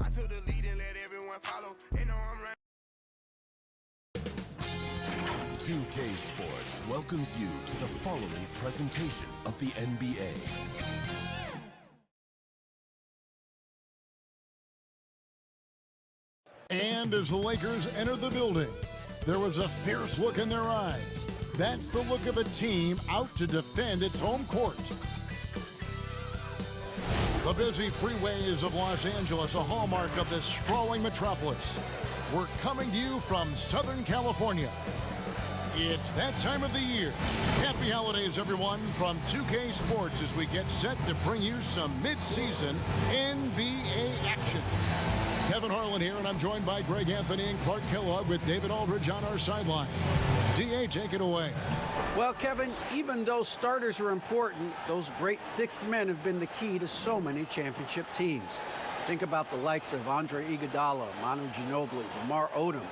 I took the lead and let everyone follow. They know I'm right. 2K Sports welcomes you to the following presentation of the NBA. And as the Lakers entered the building, there was a fierce look in their eyes. That's the look of a team out to defend its home court. The busy freeways of Los Angeles, a hallmark of this sprawling metropolis. We're coming to you from Southern California. It's that time of the year. Happy holidays, everyone, from 2K Sports as we get set to bring you some mid-season NBA action. Kevin Harlan here, and I'm joined by Greg Anthony and Clark Kellogg with David Aldridge on our sideline. D.A., take it away. Well, Kevin, even though starters are important, those great sixth men have been the key to so many championship teams. Think about the likes of Andre Iguodala, Manu Ginobili, Lamar Odom.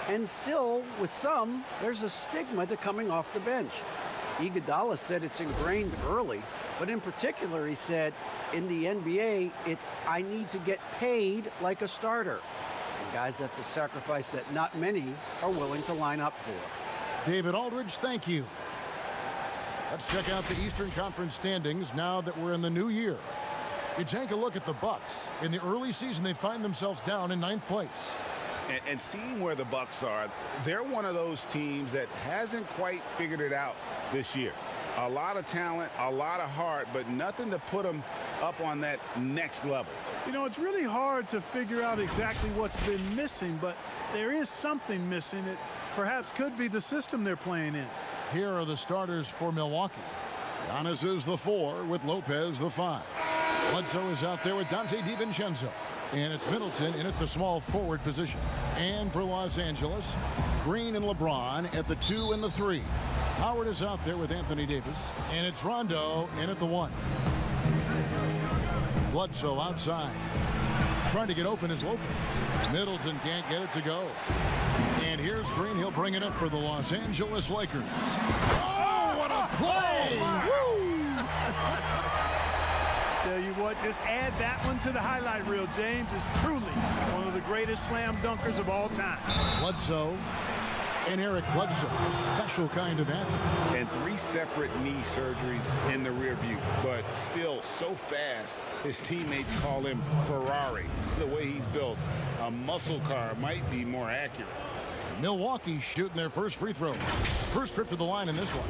And still, with some, there's a stigma to coming off the bench. Iguodala said it's ingrained early, but in particular, he said, in the NBA, it's I need to get paid like a starter. And guys, that's a sacrifice that not many are willing to line up for. David Aldridge, thank you. Let's check out the Eastern Conference standings now that we're in the new year. You take a look at the Bucks. In the early season, they find themselves down in 9th place. And seeing where the Bucks are, they're one of those teams that hasn't quite figured it out this year. A lot of talent, a lot of heart, but nothing to put them up on that next level. You know, it's really hard to figure out exactly what's been missing, but there is something missing. It perhaps could be the system they're playing in. Here are the starters for Milwaukee. Giannis is the 4 with Lopez the 5. Bledsoe is out there with Dante DiVincenzo. And it's Middleton in at the small forward position. And for Los Angeles, Green and LeBron at the 2 and the 3. Howard is out there with Anthony Davis. And it's Rondo in at the 1. Bledsoe outside. Trying to get open is Lopez. Middleton can't get it to go. And here's Green. He'll bring it up for the Los Angeles Lakers. Oh, what a play! Woo! Tell you what, just add that one to the highlight reel. James is truly one of the greatest slam dunkers of all time. Bledsoe and Eric Bledsoe, a special kind of athlete. And 3 separate knee surgeries in the rear view, but still so fast, his teammates call him Ferrari. The way he's built, a muscle car might be more accurate. Milwaukee shooting their first free throw. First trip to the line in this one.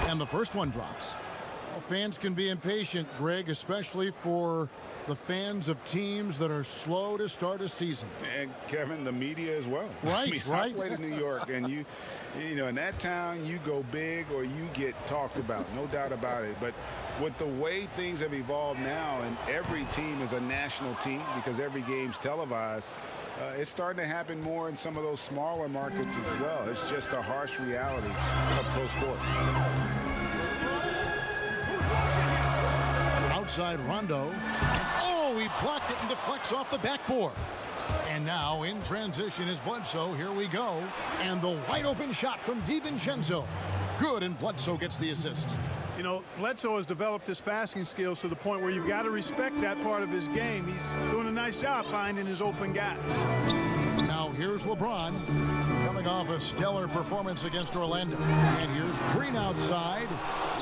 And the first one drops. Well, fans can be impatient, Greg, especially for the fans of teams that are slow to start a season. And Kevin, the media as well. Right, I mean, right. I played in New York, and you know, in that town, you go big or you get talked about, no doubt about it. But with the way things have evolved now, and every team is a national team because every game's televised, it's starting to happen more in some of those smaller markets as well. It's just a harsh reality of pro sports. Outside Rondo. And oh, he blocked it and deflects off the backboard. And now in transition is Bledsoe. Here we go. And the wide open shot from DiVincenzo. Good, and Bledsoe gets the assist. You know, Bledsoe has developed his passing skills to the point where you've got to respect that part of his game. He's doing a nice job finding his open guys. Now here's LeBron coming off a stellar performance against Orlando. And here's Green outside.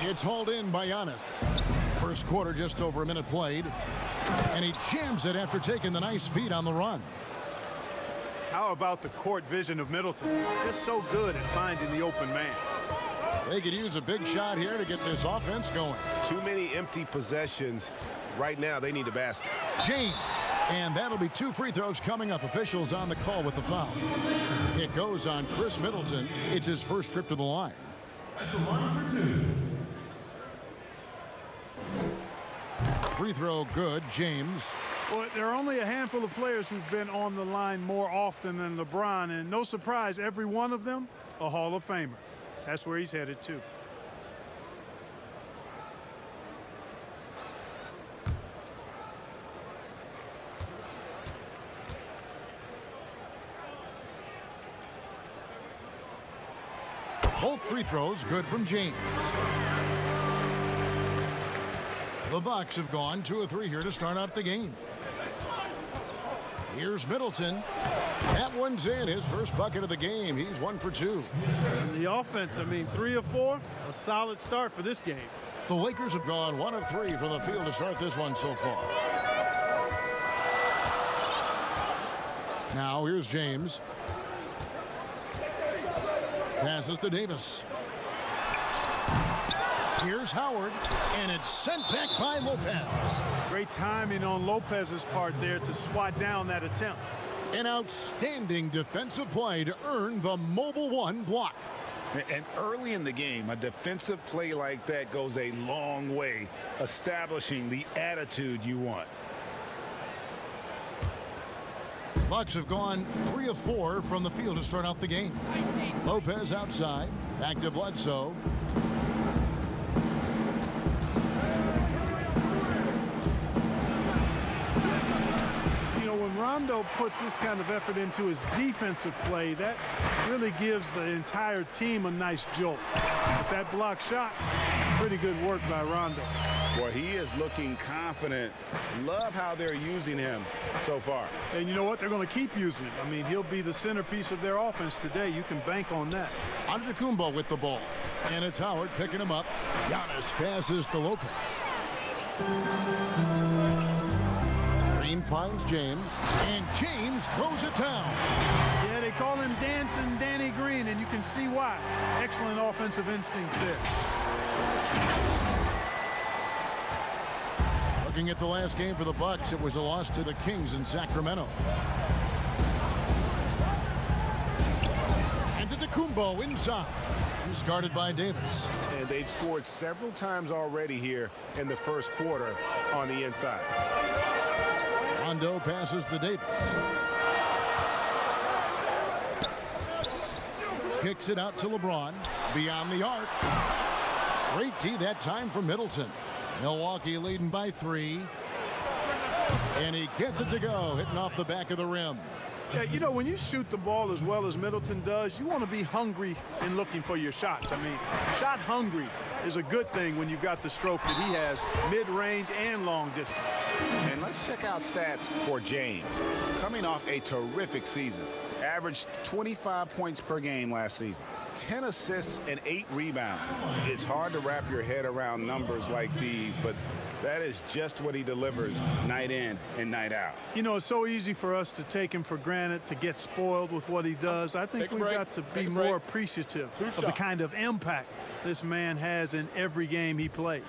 It's hauled in by Giannis. First quarter, just over a minute played. And he jams it after taking the nice feed on the run. How about the court vision of Middleton? Just so good at finding the open man. They could use a big shot here to get this offense going. Too many empty possessions. Right now, they need a basket. James. And that'll be 2 free throws coming up. Officials on the call with the foul. It goes on Chris Middleton. It's his first trip to the line. At the line for 2. Free throw good, James. Well, there are only a handful of players who've been on the line more often than LeBron, and no surprise, every one of them a Hall of Famer. That's where he's headed to. Both free throws good from James. The Bucks have gone 2 of 3 here to start out the game. Here's Middleton. That one's in, his first bucket of the game. He's 1 for 2. And the offense, I mean, 3 of 4, a solid start for this game. The Lakers have gone 1 of 3 from the field to start this one so far. Now here's James. Passes to Davis. Here's Howard, and it's sent back by Lopez. Great timing on Lopez's part there to swat down that attempt. An outstanding defensive play to earn the Mobile One block. And early in the game, a defensive play like that goes a long way, establishing the attitude you want. Bucks have gone 3 of 4 from the field to start out the game. Lopez outside, back to Bledsoe. When Rondo puts this kind of effort into his defensive play, that really gives the entire team a nice jolt. With that block shot, pretty good work by Rondo. Well, he is looking confident. Love how they're using him so far. And you know what? They're going to keep using him. I mean, he'll be the centerpiece of their offense today. You can bank on that. Antetokounmpo with the ball. And it's Howard picking him up. Giannis passes to Lopez. Green finds James, and James throws it down. Yeah, they call him Dancing Danny Green, and you can see why. Excellent offensive instincts there. Looking at the last game for the Bucks, it was a loss to the Kings in Sacramento. Antetokounmpo inside. He's guarded by Davis. And they've scored several times already here in the first quarter on the inside. Rondo passes to Davis. Kicks it out to LeBron. Beyond the arc. Great D that time for Middleton. Milwaukee leading by 3. And he gets it to go, hitting off the back of the rim. Yeah, you know, when you shoot the ball as well as Middleton does, you want to be hungry in looking for your shots. I mean, shot hungry is a good thing when you've got the stroke that he has, mid-range and long distance. And let's check out stats for James. Coming off a terrific season. Averaged 25 points per game last season. 10 assists and 8 rebounds. It's hard to wrap your head around numbers like these, but that is just what he delivers night in and night out. You know, it's so easy for us to take him for granted, to get spoiled with what he does. I think we've got to be more appreciative of the kind of impact this man has in every game he plays.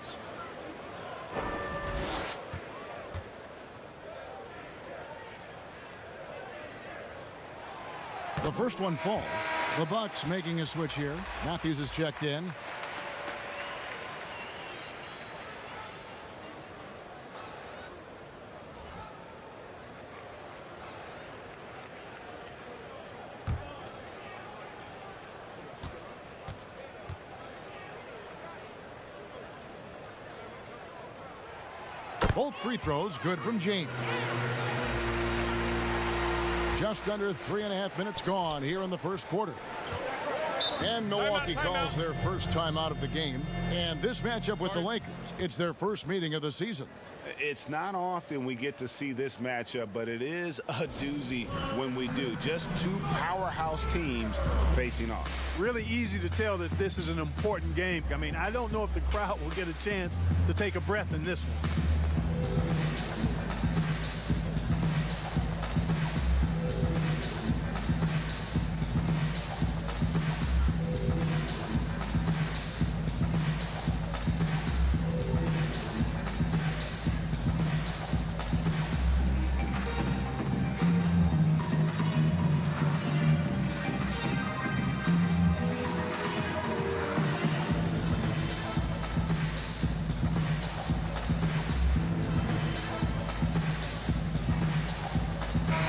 The first one falls. The Bucks making a switch here. Matthews is checked in. Both free throws good from James. Just under 3.5 minutes gone here in the first quarter. And Milwaukee calls their first time out of the game. And this matchup with the Lakers, it's their first meeting of the season. It's not often we get to see this matchup, but it is a doozy when we do. Just two powerhouse teams facing off. Really easy to tell that this is an important game. I mean, I don't know if the crowd will get a chance to take a breath in this one.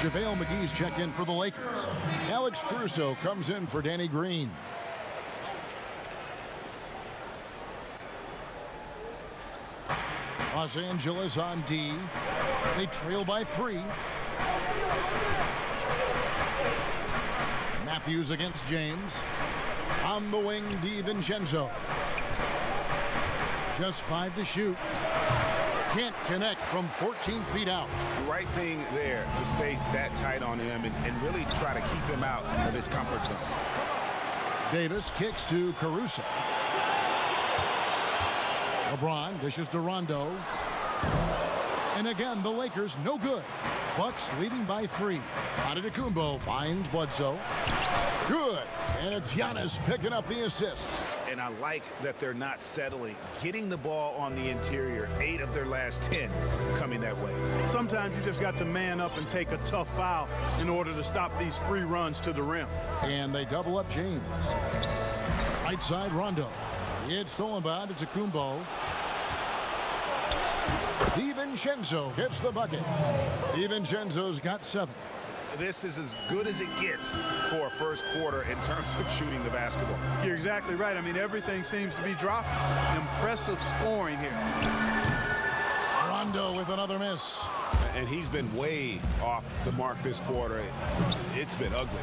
JaVale McGee's checked in for the Lakers. Alex Caruso comes in for Danny Green. Los Angeles on D. They trail by 3. Matthews against James. On the wing, DiVincenzo. Just 5 to shoot. Can't connect from 14 feet out. The right thing there to stay that tight on him and really try to keep him out of his comfort zone. Davis kicks to Caruso. LeBron dishes to Rondo. And again, the Lakers no good. Bucks leading by 3. Antetokounmpo finds Bledsoe. Good. And it's Giannis picking up the assist. And I like that they're not settling. Getting the ball on the interior, 8 of their last 10 coming that way. Sometimes you just got to man up and take a tough foul in order to stop these free runs to the rim. And they double up James. Right side, Rondo. It's stolen by Antetokounmpo. DiVincenzo gets the bucket. DiVincenzo's got 7. This is as good as it gets for a first quarter in terms of shooting the basketball. You're exactly right. I mean, everything seems to be dropping. Impressive scoring here. Rondo with another miss. And he's been way off the mark this quarter. It's been ugly.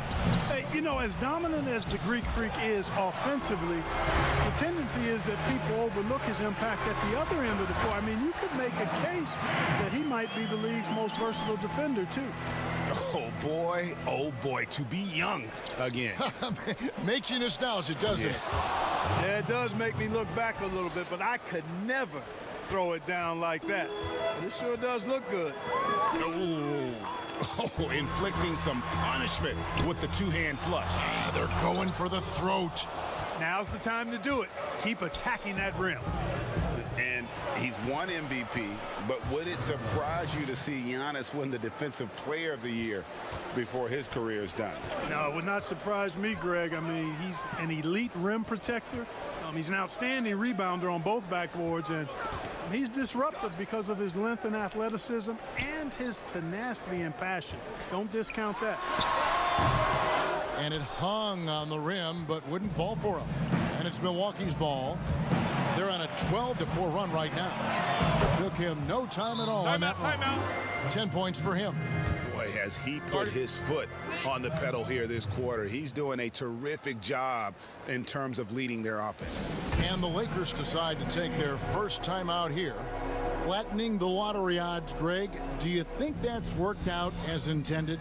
Hey, you know, as dominant as the Greek Freak is offensively, the tendency is that people overlook his impact at the other end of the floor. I mean, you could make a case that he might be the league's most versatile defender, too. Oh boy, to be young again. Makes you nostalgic, doesn't it? Yeah, it does make me look back a little bit, but I could never throw it down like that. But it sure does look good. Oh, inflicting some punishment with the two-hand flush. They're going for the throat. Now's the time to do it. Keep attacking that rim. And he's won MVP, but would it surprise you to see Giannis win the Defensive Player of the Year before his career is done? No, it would not surprise me, Greg. I mean, he's an elite rim protector. He's an outstanding rebounder on both backboards, and he's disruptive because of his length and athleticism and his tenacity and passion. Don't discount that. And it hung on the rim, but wouldn't fall for him. And it's Milwaukee's ball. They're on a 12-4 run right now. Took him no time at all. Timeout. 10 points for him. Boy, has he put his foot on the pedal here this quarter. He's doing a terrific job in terms of leading their offense. And the Lakers decide to take their first time out here. Flattening the lottery odds, Greg. Do you think that's worked out as intended?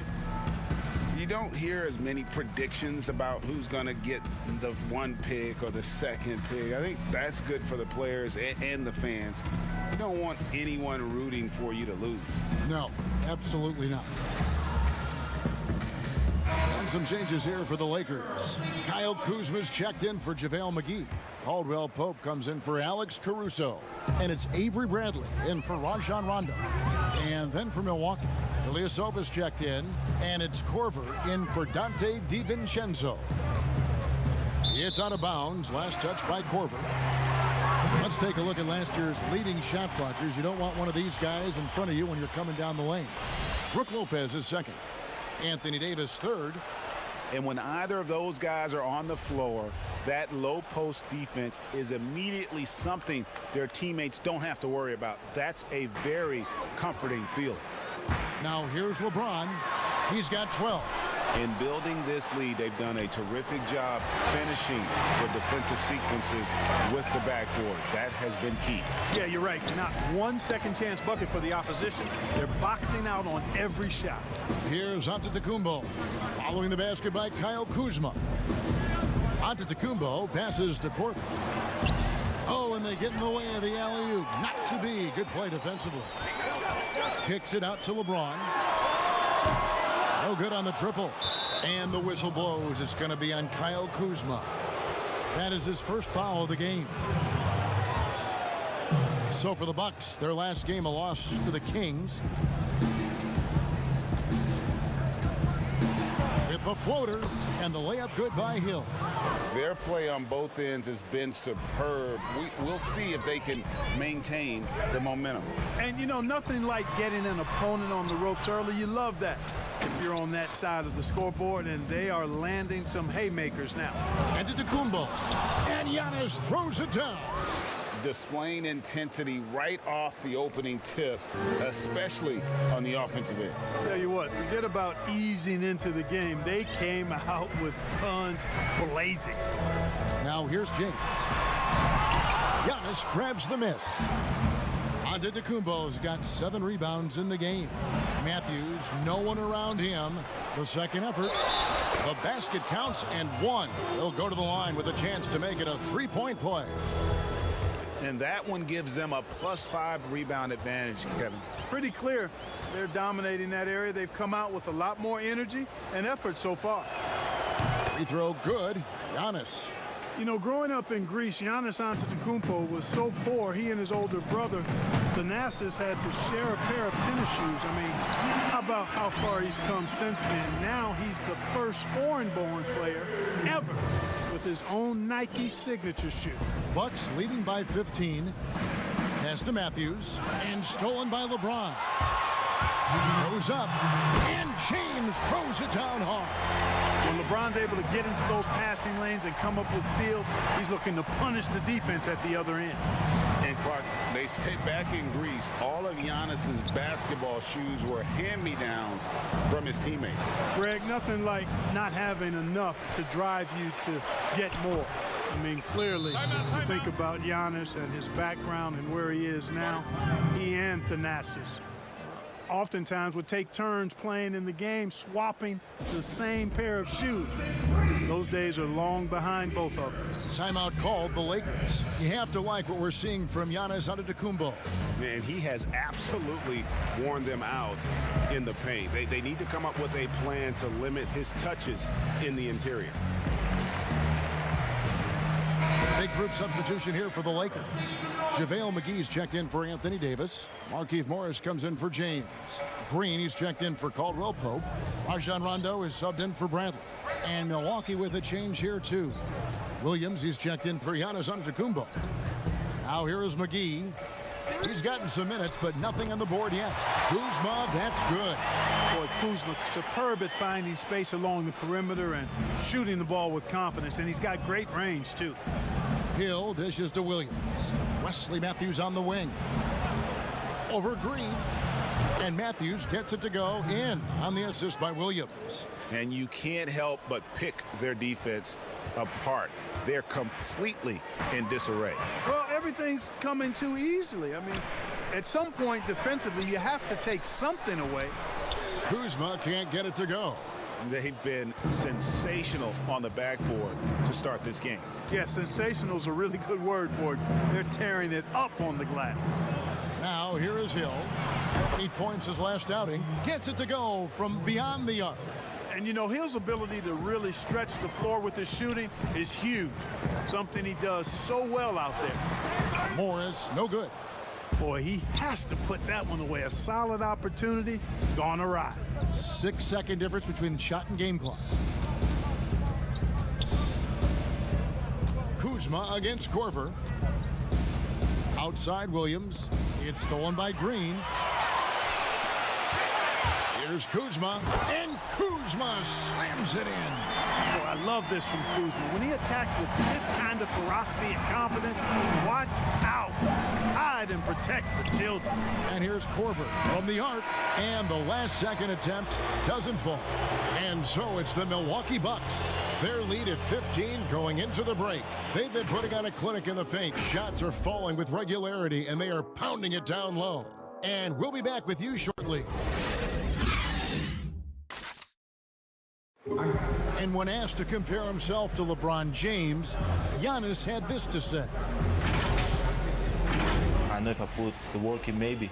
You don't hear as many predictions about who's going to get the 1 pick or the 2nd pick. I think that's good for the players and the fans. You don't want anyone rooting for you to lose. No, absolutely not. And some changes here for the Lakers. Kyle Kuzma's checked in for JaVale McGee. Caldwell Pope comes in for Alex Caruso. And it's Avery Bradley in for Rajon Rondo. And then for Milwaukee, Ilyasova's checked in, and it's Korver in for Dante DiVincenzo. It's out of bounds. Last touch by Korver. Let's take a look at last year's leading shot blockers. You don't want one of these guys in front of you when you're coming down the lane. Brook Lopez is 2nd. Anthony Davis 3rd. And when either of those guys are on the floor, that low post defense is immediately something their teammates don't have to worry about. That's a very comforting feeling. Now here's LeBron. He's got 12. In building this lead, they've done a terrific job finishing the defensive sequences with the backboard. That has been key. Yeah, you're right. Not one second chance bucket for the opposition. They're boxing out on every shot. Here's Antetokounmpo. Following the basket by Kyle Kuzma. Antetokounmpo passes to Korver. Oh, and they get in the way of the alley-oop. Not to be. Good play defensively. Kicks it out to LeBron. No good on the triple. And the whistle blows. It's going to be on Kyle Kuzma. That is his first foul of the game. So for the Bucks, their last game a loss to the Kings. With the floater and the layup good by Hill. Their play on both ends has been superb. We'll see if they can maintain the momentum. And, you know, nothing like getting an opponent on the ropes early. You love that if you're on that side of the scoreboard, and they are landing some haymakers now. Antetokounmpo. And Giannis throws it down. displaying intensity right off the opening tip, especially on the offensive end. Tell you what, forget about easing into the game. They came out with guns blazing. Now here's James. Giannis grabs the miss. Antetokounmpo's got 7 rebounds in the game. Matthews, no one around him. The second effort. The basket counts and 1. They'll go to the line with a chance to make it a 3-point play. And that one gives them a +5 rebound advantage, Kevin. Pretty clear. They're dominating that area. They've come out with a lot more energy and effort so far. Free throw good. Giannis. You know, growing up in Greece, Giannis Antetokounmpo was so poor, he and his older brother, Giannis, had to share a pair of tennis shoes. I mean, how about how far he's come since then? Now he's the first foreign-born player ever with his own Nike signature shoe. Bucks leading by 15. Pass to Matthews, and stolen by LeBron. Goes up, and James throws it down hard. When LeBron's able to get into those passing lanes and come up with steals, he's looking to punish the defense at the other end. And Clark, they say back in Greece, all of Giannis's basketball shoes were hand-me-downs from his teammates. Greg, nothing like not having enough to drive you to get more. I mean, clearly, you think about Giannis and his background and where he is now, he and Thanasis oftentimes would take turns playing in the game, swapping the same pair of shoes. Those days are long behind both of them. Timeout called the Lakers. You have to like what we're seeing from Giannis Antetokounmpo. And he has absolutely worn them out in the paint. They need to come up with a plan to limit his touches in the interior. Big group substitution here for the Lakers. JaVale McGee's checked in for Anthony Davis. Markieff Morris comes in for James. Green, he's checked in for Caldwell Pope. Rajon Rondo is subbed in for Bradley. And Milwaukee with a change here, too. Williams, he's checked in for Giannis Antetokounmpo. Now here is McGee. He's gotten some minutes, but nothing on the board yet. Kuzma, that's good. Boy, Kuzma, superb at finding space along the perimeter and shooting the ball with confidence, and he's got great range, too. Hill dishes to Williams. Wesley Matthews on the wing. Over Green. And Matthews gets it to go in on the assist by Williams. And you can't help but pick their defense apart. They're completely in disarray. Well, everything's coming too easily. I mean, at some point defensively, you have to take something away. Kuzma can't get it to go. They've been sensational on the backboard to start this game. Yeah, sensational is a really good word for it. They're tearing it up on the glass. Now here is Hill. 8 points his last outing. Gets it to go from beyond the arc. And you know, Hill's ability to really stretch the floor with his shooting is huge. Something he does so well out there. Morris, no good. Boy, he has to put that one away. A solid opportunity, gone awry. 6-second difference between the shot and game clock. Kuzma against Korver. Outside Williams. It's stolen by Green. Here's Kuzma, and Kuzma slams it in. Boy, I love this from Kuzma. When he attacks with this kind of ferocity and confidence, watch out. Hide and protect the children. And here's Korver from the arc, and the last second attempt doesn't fall. And so it's the Milwaukee Bucks. Their lead at 15 going into the break. They've been putting on a clinic in the paint. Shots are falling with regularity, and they are pounding it down low. And we'll be back with you shortly. And when asked to compare himself to LeBron James, Giannis had this to say. I know if I put the work in, maybe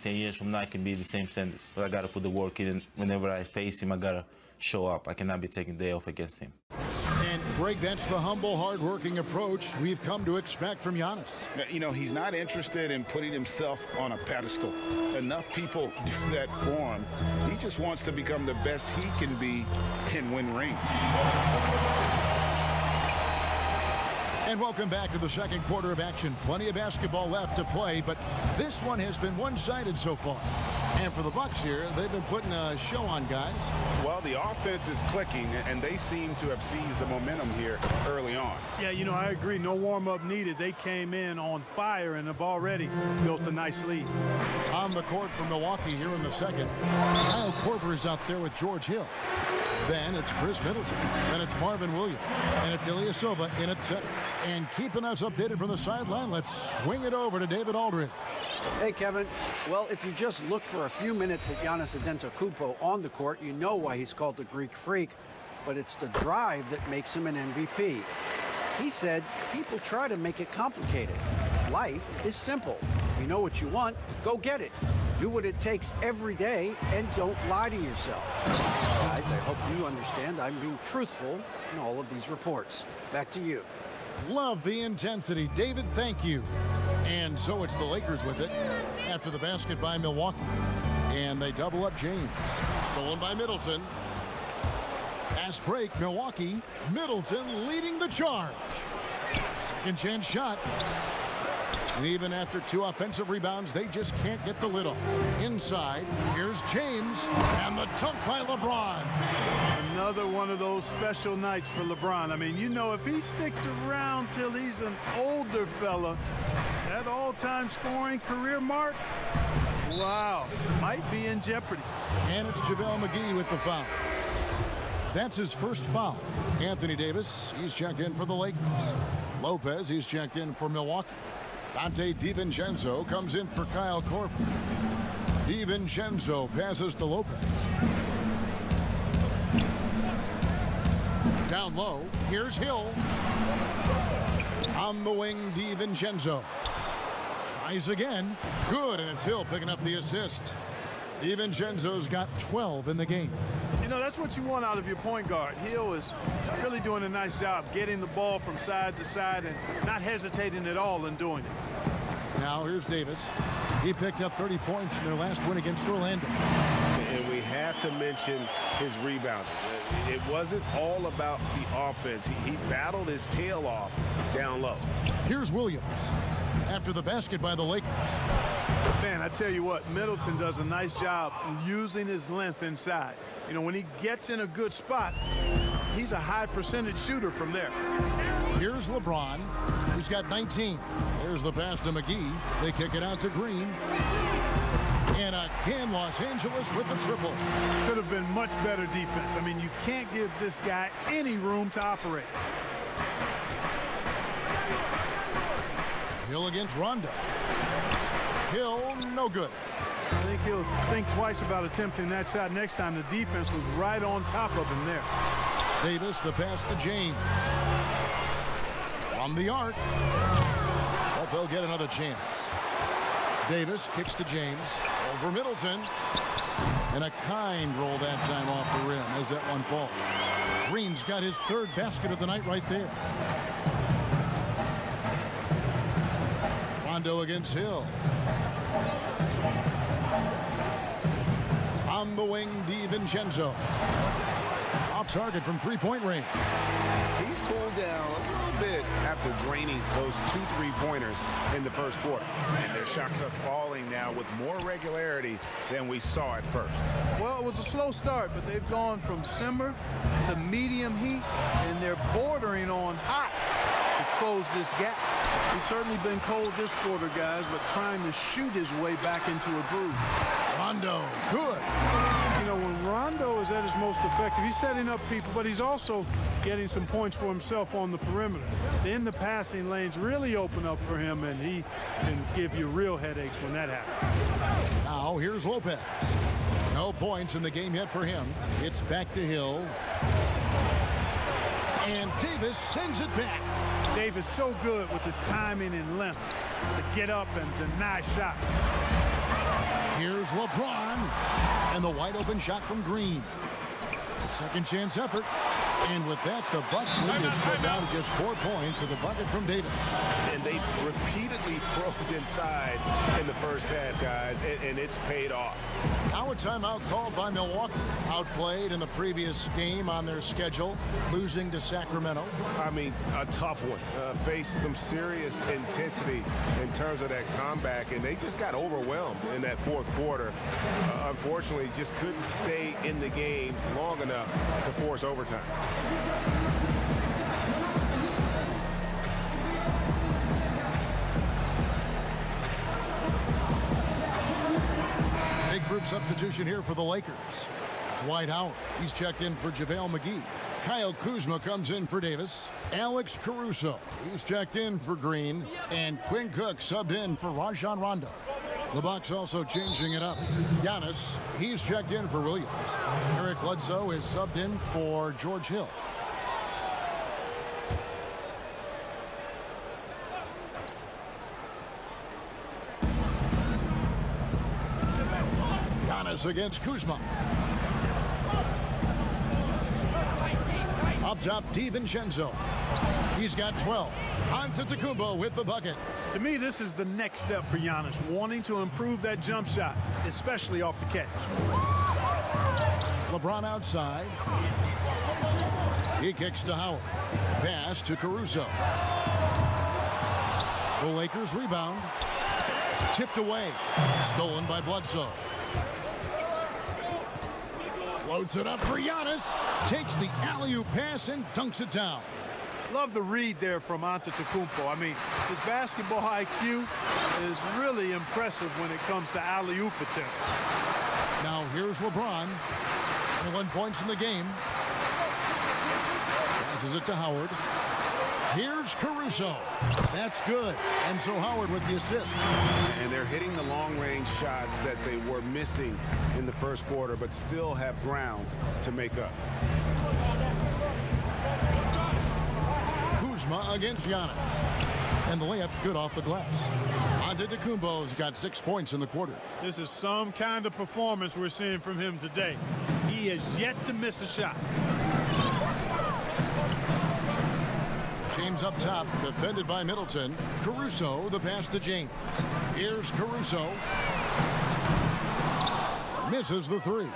10 years from now I can be the same Sanders. But I got to put the work in, and whenever I face him, I got to show up. I cannot be taking a day off against him. And Greg, that's the humble, hard-working approach we've come to expect from Giannis. You know, he's not interested in putting himself on a pedestal. Enough people do that for him. He just wants to become the best he can be and win rings. And welcome back to the second quarter of action. Plenty of basketball left to play, but this one has been one-sided so far. And for the Bucks here, they've been putting a show on, guys. Well, the offense is clicking, and they seem to have seized the momentum here early on. Yeah, you know, I agree. No warm-up needed. They came in on fire and have already built a nice lead. On the court for Milwaukee here in the second, Kyle Korver is out there with George Hill. Then it's Chris Middleton. Then it's Marvin Williams. And it's Ilyasova in at center. And keeping us updated from the sideline, let's swing it over to David Aldridge. Hey, Kevin. Well, if you just look for a few minutes at Giannis Antetokounmpo on the court, you know why he's called the Greek Freak. But it's the drive that makes him an MVP. He said people try to make it complicated. Life is simple. You know what you want, go get it. Do what it takes every day and don't lie to yourself. Guys, I hope you understand I'm being truthful in all of these reports. Back to you. Love the intensity. David, thank you. And so it's the Lakers with it after the basket by Milwaukee. And they double up James. Stolen by Middleton. Fast break, Milwaukee. Middleton leading the charge. Second chance shot. And even after 2 offensive rebounds, they just can't get the lid off. Inside, here's James, and the dunk by LeBron. Another one of those special nights for LeBron. I mean, you know, if he sticks around till he's an older fella, that all-time scoring career mark, wow, might be in jeopardy. And it's JaVale McGee with the foul. That's his first foul. Anthony Davis, he's checked in for the Lakers. Lopez, he's checked in for Milwaukee. Dante DiVincenzo comes in for Kyle Korver. DiVincenzo passes to Lopez. Down low, here's Hill. On the wing, DiVincenzo. Tries again. Good, and it's Hill picking up the assist. DiVincenzo's got 12 in the game. You know, that's what you want out of your point guard. Hill is really doing a nice job getting the ball from side to side and not hesitating at all in doing it. Now here's Davis. He picked up 30 points in their last win against Orlando. And we have to mention his rebounding. It wasn't all about the offense. He battled his tail off down low. Here's Williams after the basket by the Lakers. Man, I tell you what, Middleton does a nice job using his length inside. You know, when he gets in a good spot, he's a high percentage shooter from there. Here's LeBron, who's got 19. There's the pass to McGee. They kick it out to Green. And again, Los Angeles with the triple. Could have been much better defense. I mean, you can't give this guy any room to operate. Hill against Rondo. Hill, no good. I think he'll think twice about attempting that shot next time. The defense was right on top of him there. Davis, the pass to James. From the arc. But they'll get another chance. Davis kicks to James. Over Middleton. And a kind roll that time off the rim as that one falls. Green's got his third basket of the night right there. Rondo against Hill. On the wing, DiVincenzo. Off target from three-point range. He's cooled down a little bit after draining those 2 3-pointers in the first quarter. And their shots are falling now with more regularity than we saw at first. Well, it was a slow start, but they've gone from simmer to medium heat, and they're bordering on hot to close this gap. He's certainly been cold this quarter, guys, but trying to shoot his way back into a groove. Rondo, good. You know, when Rondo is at his most effective, he's setting up people, but he's also getting some points for himself on the perimeter. Then the passing lanes really open up for him, and he can give you real headaches when that happens. Now here's Lopez. No points in the game yet for him. It's back to Hill. And Davis sends it back. Davis so good with his timing and length to get up and deny shots. Here's LeBron. And the wide open shot from Green. A second chance effort. And with that, the Bucks lead is cut down to just 4 points with a bucket from Davis. And they've repeatedly probed inside in the first half, guys, and it's paid off. Now a timeout called by Milwaukee. Outplayed in the previous game on their schedule, losing to Sacramento. I mean, a tough one. Faced some serious intensity in terms of that comeback, and they just got overwhelmed in that fourth quarter. Unfortunately, just couldn't stay in the game long enough to force overtime. Big group substitution here for the Lakers. Dwight Howard, he's checked in for JaVale McGee. Kyle Kuzma comes in for Davis. Alex Caruso, he's checked in for Green. And Quinn Cook subbed in for Rajon Rondo. The Bucks also changing it up. Giannis, he's checked in for Williams. Eric Bledsoe is subbed in for George Hill. Giannis against Kuzma. Up top, DiVincenzo. He's got 12. Antetokounmpo with the bucket. To me, this is the next step for Giannis, wanting to improve that jump shot, especially off the catch. LeBron outside. He kicks to Howard. Pass to Caruso. The Lakers rebound. Tipped away. Stolen by Bledsoe. Floats it up for Giannis. Takes the alley-oop pass and dunks it down. Love the read there from Antetokounmpo. I mean, his basketball IQ is really impressive when it comes to alley-oop attempts. Now here's LeBron. 21 points in the game. Passes it to Howard. Here's Caruso. That's good. And so Howard with the assist. And they're hitting the long-range shots that they were missing in the first quarter, but still have ground to make up. Kuzma against Giannis. And the layup's good off the glass. Antetokounmpo's got 6 points in the quarter. This is some kind of performance we're seeing from him today. He has yet to miss a shot. James up top, defended by Middleton. Caruso, the pass to James. Here's Caruso. Misses the three.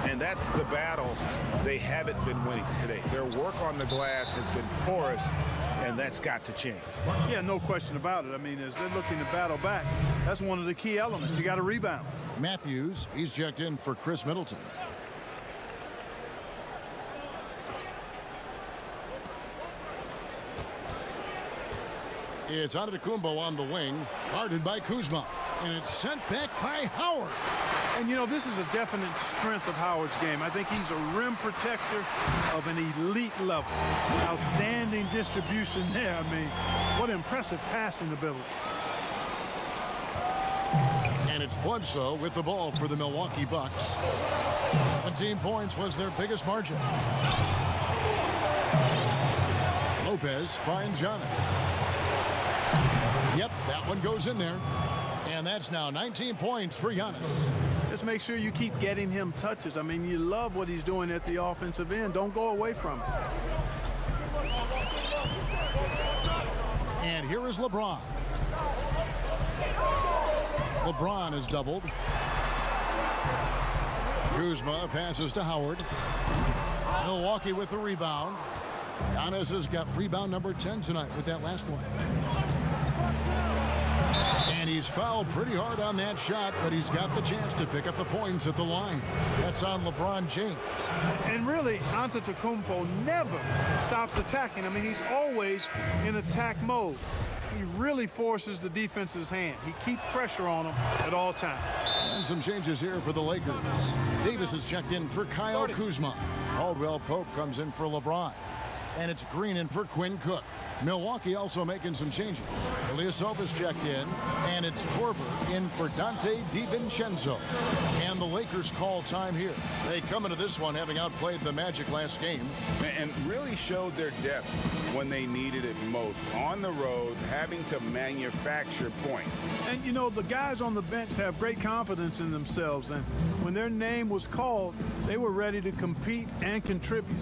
And that's the battle they haven't been winning today. Their work on the glass has been porous, and that's got to change. Yeah, no question about it. I mean, as they're looking to battle back, that's one of the key elements. You got to rebound. Matthews, he's checked in for Chris Middleton. It's Antetokounmpo on the wing, guarded by Kuzma, and it's sent back by Howard. And, you know, this is a definite strength of Howard's game. I think he's a rim protector of an elite level. Outstanding distribution there. I mean, what impressive passing ability. And it's Bledsoe with the ball for the Milwaukee Bucks. 17 points was their biggest margin. Lopez finds Giannis. Yep, that one goes in there. And that's now 19 points for Giannis. Just make sure you keep getting him touches. I mean, you love what he's doing at the offensive end. Don't go away from it. And here is LeBron. LeBron is doubled. Kuzma passes to Howard. Milwaukee with the rebound. Giannis has got rebound number 10 tonight with that last one. And he's fouled pretty hard on that shot, but he's got the chance to pick up the points at the line. That's on LeBron James. And really, Antetokounmpo never stops attacking. I mean, he's always in attack mode. He really forces the defense's hand. He keeps pressure on him at all times. And some changes here for the Lakers. Davis is checked in for Kyle Kuzma. Caldwell Pope comes in for LeBron. And it's Green in for Quinn Cook. Milwaukee also making some changes. Ilyasova's checked in, and it's Korver in for Dante DiVincenzo. And the Lakers call time here. They come into this one having outplayed the Magic last game. And really showed their depth when they needed it most. On the road, having to manufacture points. And, you know, the guys on the bench have great confidence in themselves. And when their name was called, they were ready to compete and contribute.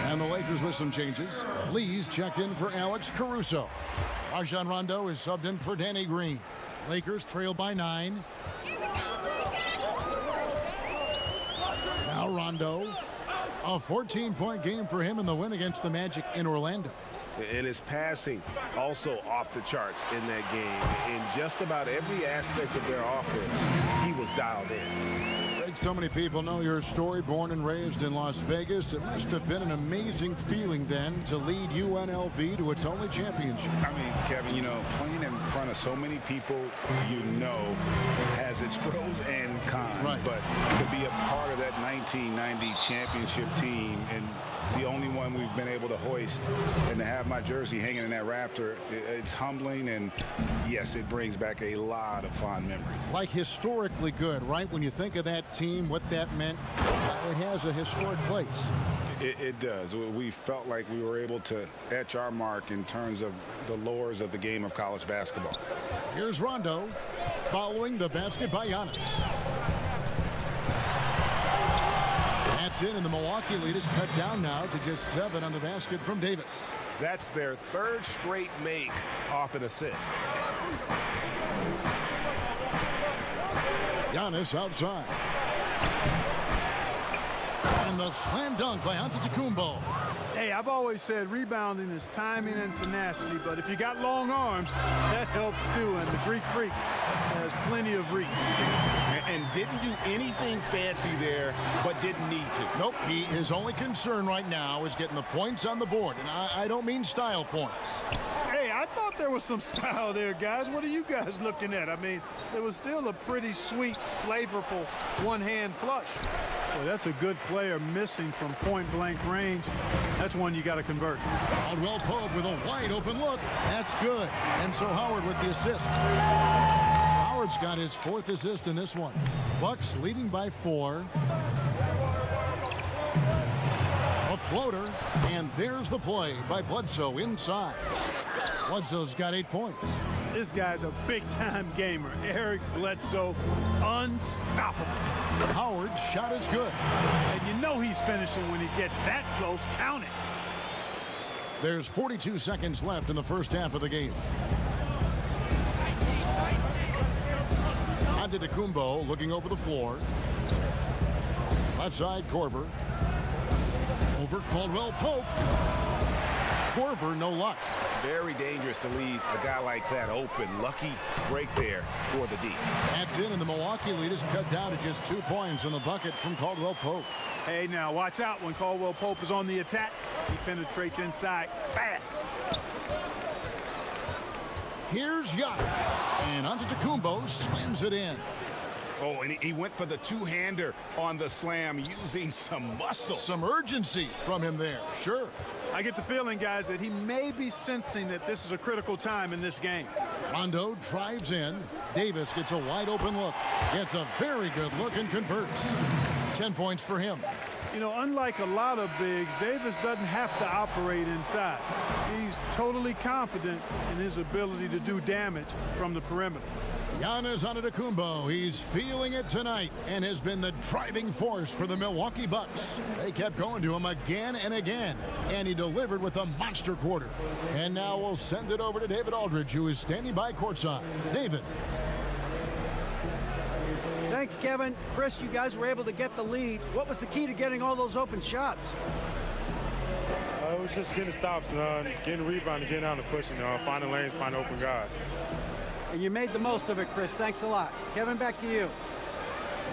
And the Lakers starters with some changes. Lee's checked in for Alex Caruso. Rajon Rondo is subbed in for Danny Green. Lakers trail by 9. Now Rondo. A 14-point game for him in the win against the Magic in Orlando. And his passing also off the charts in that game. In just about every aspect of their offense, he was dialed in. So many people know your story. Born and raised in Las Vegas, it must have been an amazing feeling then to lead UNLV to its only championship. I mean, Kevin, you know, playing in front of so many people you know has its pros and cons. Right. But to be a part of that 1990 championship team and the only one we've been able to hoist and to have my jersey hanging in that rafter, it's humbling, and yes, it brings back a lot of fond memories. Like historically good, right? When you think of that team, what that meant, it has a historic place. It does. We felt like we were able to etch our mark in terms of the lures of the game of college basketball. Here's Rondo following the basket by Giannis. That's in, and the Milwaukee lead is cut down now to just 7 on the basket from Davis. That's their 3rd straight make off an assist. Giannis outside. And the slam dunk by Antetokounmpo. Hey, I've always said rebounding is timing and tenacity, but if you got long arms, that helps too, and the Greek Freak has plenty of reach. And didn't do anything fancy there, but didn't need to. Nope, his only concern right now is getting the points on the board, and I don't mean style points. Hey, I thought there was some style there, guys. What are you guys looking at? I mean, there was still a pretty sweet, flavorful one-hand flush. Well, that's a good player missing from point-blank range. That's one you got to convert. Caldwell Pope with a wide-open look. That's good. And so Howard with the assist. Howard's got his 4th assist in this one. Bucks leading by 4. A floater, and there's the play by Bledsoe inside. Bledsoe's got 8 points. This guy's a big-time gamer. Eric Bledsoe, unstoppable. Howard's shot is good. And you know he's finishing when he gets that close. Count it. There's 42 seconds left in the first half of the game. Antetokounmpo looking over the floor. Left side, Korver. Over Caldwell Pope. Korver, no luck. Very dangerous to leave a guy like that open. Lucky break there for the D. That's in, and the Milwaukee lead is cut down to just 2 points in the bucket from Caldwell Pope. Hey, now watch out when Caldwell Pope is on the attack. He penetrates inside fast. Here's Giannis, and Antetokounmpo slams it in. Oh, and he went for the two-hander on the slam using some muscle. Some urgency from him there, sure. I get the feeling, guys, that he may be sensing that this is a critical time in this game. Rondo drives in. Davis gets a wide-open look. Gets a very good look and converts. 10 points for him. You know, unlike a lot of bigs, Davis doesn't have to operate inside. He's totally confident in his ability to do damage from the perimeter. Giannis Antetokounmpo, he's feeling it tonight and has been the driving force for the Milwaukee Bucks. They kept going to him again and again, and he delivered with a monster quarter. And now we'll send it over to David Aldridge, who is standing by courtside. David. Thanks, Kevin. Chris, you guys were able to get the lead. What was the key to getting all those open shots? It was just getting stops, getting rebounding, getting out and pushing, finding lanes, finding open guys. And you made the most of it, Chris. Thanks a lot. Kevin, back to you.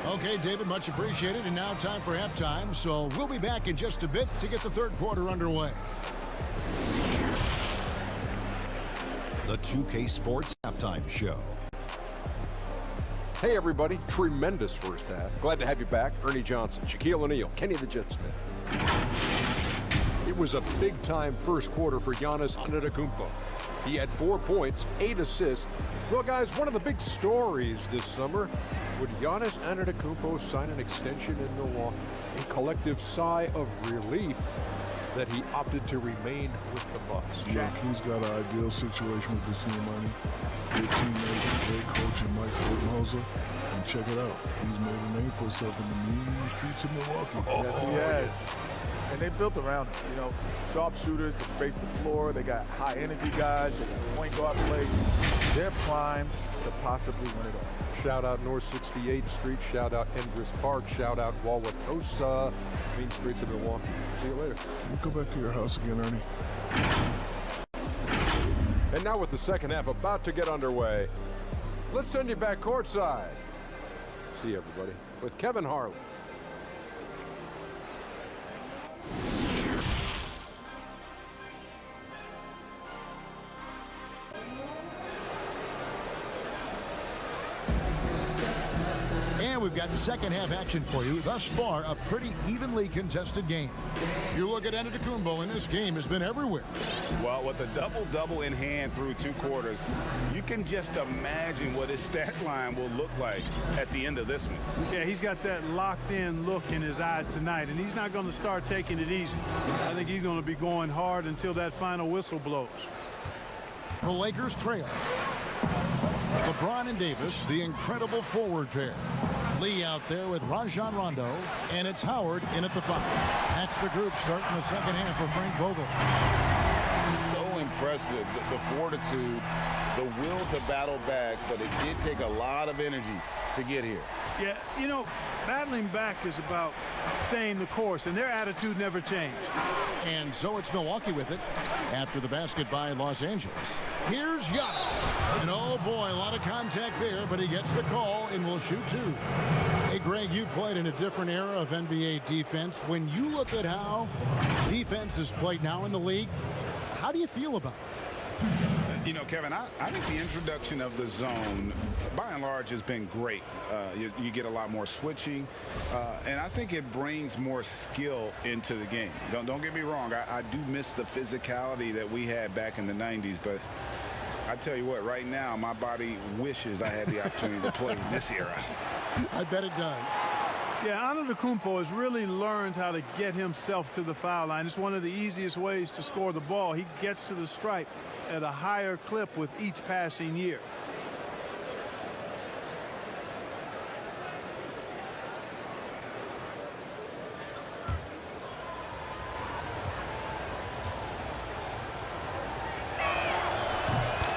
Okay, David, much appreciated. And now time for halftime. So we'll be back in just a bit to get the third quarter underway. The 2K Sports Halftime Show. Hey everybody, tremendous first half. Glad to have you back. Ernie Johnson, Shaquille O'Neal, Kenny the Jet Smith. It was a big-time first quarter for Giannis Antetokounmpo. He had 4 points, 8 assists. Well, guys, one of the big stories this summer, would Giannis Antetokounmpo sign an extension in Milwaukee? A collective sigh of relief that he opted to remain with the Bucks. Yeah, he's got an ideal situation with the team money. Good teammates, great coach in Mike Budenholzer. And check it out, he's made a name for himself in the mean streets of Milwaukee. Yes, he has. and they built around it. You know, sharpshooters to space the floor. They got high energy guys. They got point guard play. They're primed to possibly win it all. Shout out North 68th Street. Shout out Endress Park. Shout out Wauwatosa. Main streets of Milwaukee. See you later. You go back to your house again, Ernie. And now with the second half about to get underway, let's send you back courtside. See everybody with Kevin Harlan. And we've got second half action for you. Thus far, a pretty evenly contested game. You look at Antetokounmpo, and this game has been everywhere. Well, with a double-double in hand through 2 quarters, you can just imagine what his stat line will look like at the end of this one. Yeah, he's got that locked-in look in his eyes tonight, and he's not going to start taking it easy. I think he's going to be going hard until that final whistle blows. The Lakers trail. LeBron and Davis, the incredible forward pair. Lee out there with Rajon Rondo, and it's Howard in at the 5. That's the group starting the second half for Frank Vogel. So impressive, the fortitude, the will to battle back, but it did take a lot of energy to get here. Yeah, you know, battling back is about staying the course, and their attitude never changed. And so it's Milwaukee with it after the basket by Los Angeles. Here's Giannis. And oh boy, a lot of contact there, but he gets the call and will shoot 2. Hey Greg, you played in a different era of NBA defense. When you look at how defense is played now in the league, how do you feel about it? You know, Kevin, I think the introduction of the zone, by and large, has been great. You get a lot more switching, and I think it brings more skill into the game. Don't get me wrong. I do miss the physicality that we had back in the 90s, but I tell you what, right now, my body wishes I had the opportunity to play in this era. I bet it does. Yeah, Antetokounmpo has really learned how to get himself to the foul line. It's one of the easiest ways to score the ball. He gets to the stripe at a higher clip with each passing year.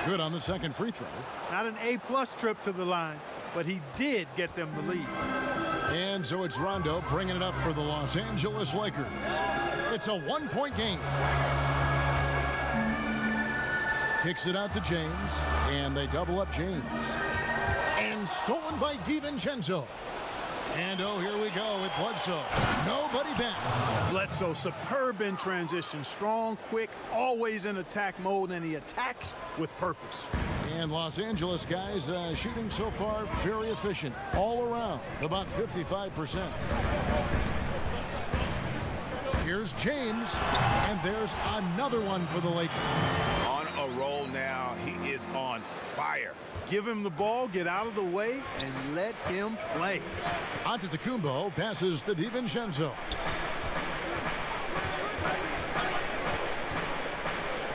Good on the second free throw. Not an A-plus trip to the line, but he did get them the lead. And so it's Rondo bringing it up for the Los Angeles Lakers. It's a 1-point game. Kicks it out to James, and they double up James. And stolen by DiVincenzo. And oh, here we go with Bledsoe. Nobody back. Bledsoe, superb in transition. Strong, quick, always in attack mode, and he attacks with purpose. And Los Angeles guys shooting so far very efficient all around, about 55%. Here's James, and there's another one for the Lakers. On a roll now, he is on fire. Give him the ball, get out of the way, and let him play. Antetokounmpo passes to DiVincenzo.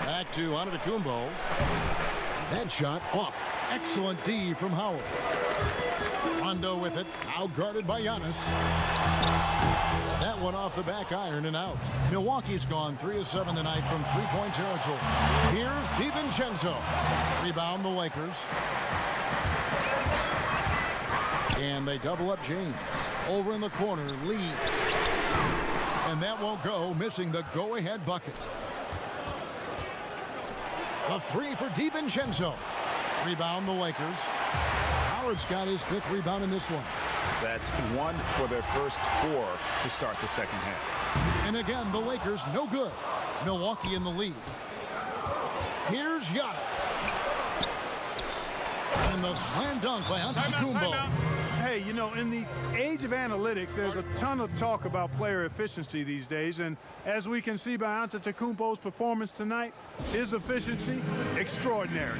Back to Antetokounmpo. That shot off. Excellent D from Howard. Rondo with it, out guarded by Giannis. That one off the back iron and out. Milwaukee's gone 3 of 7 tonight from three-point territory. Here's DiVincenzo. Rebound the Lakers. And they double up James. Over in the corner, Lee. And that won't go, missing the go-ahead bucket. A 3 for DiVincenzo. Rebound the Lakers. Howard's got his 5th rebound in this one. That's 1 for their first 4 to start the second half. And again, the Lakers no good. Milwaukee in the lead. Here's Giannis. And the slam dunk by Antetokounmpo. Hey, you know, in the age of analytics, there's a ton of talk about player efficiency these days. And as we can see by Antetokounmpo's performance tonight, his efficiency, extraordinary.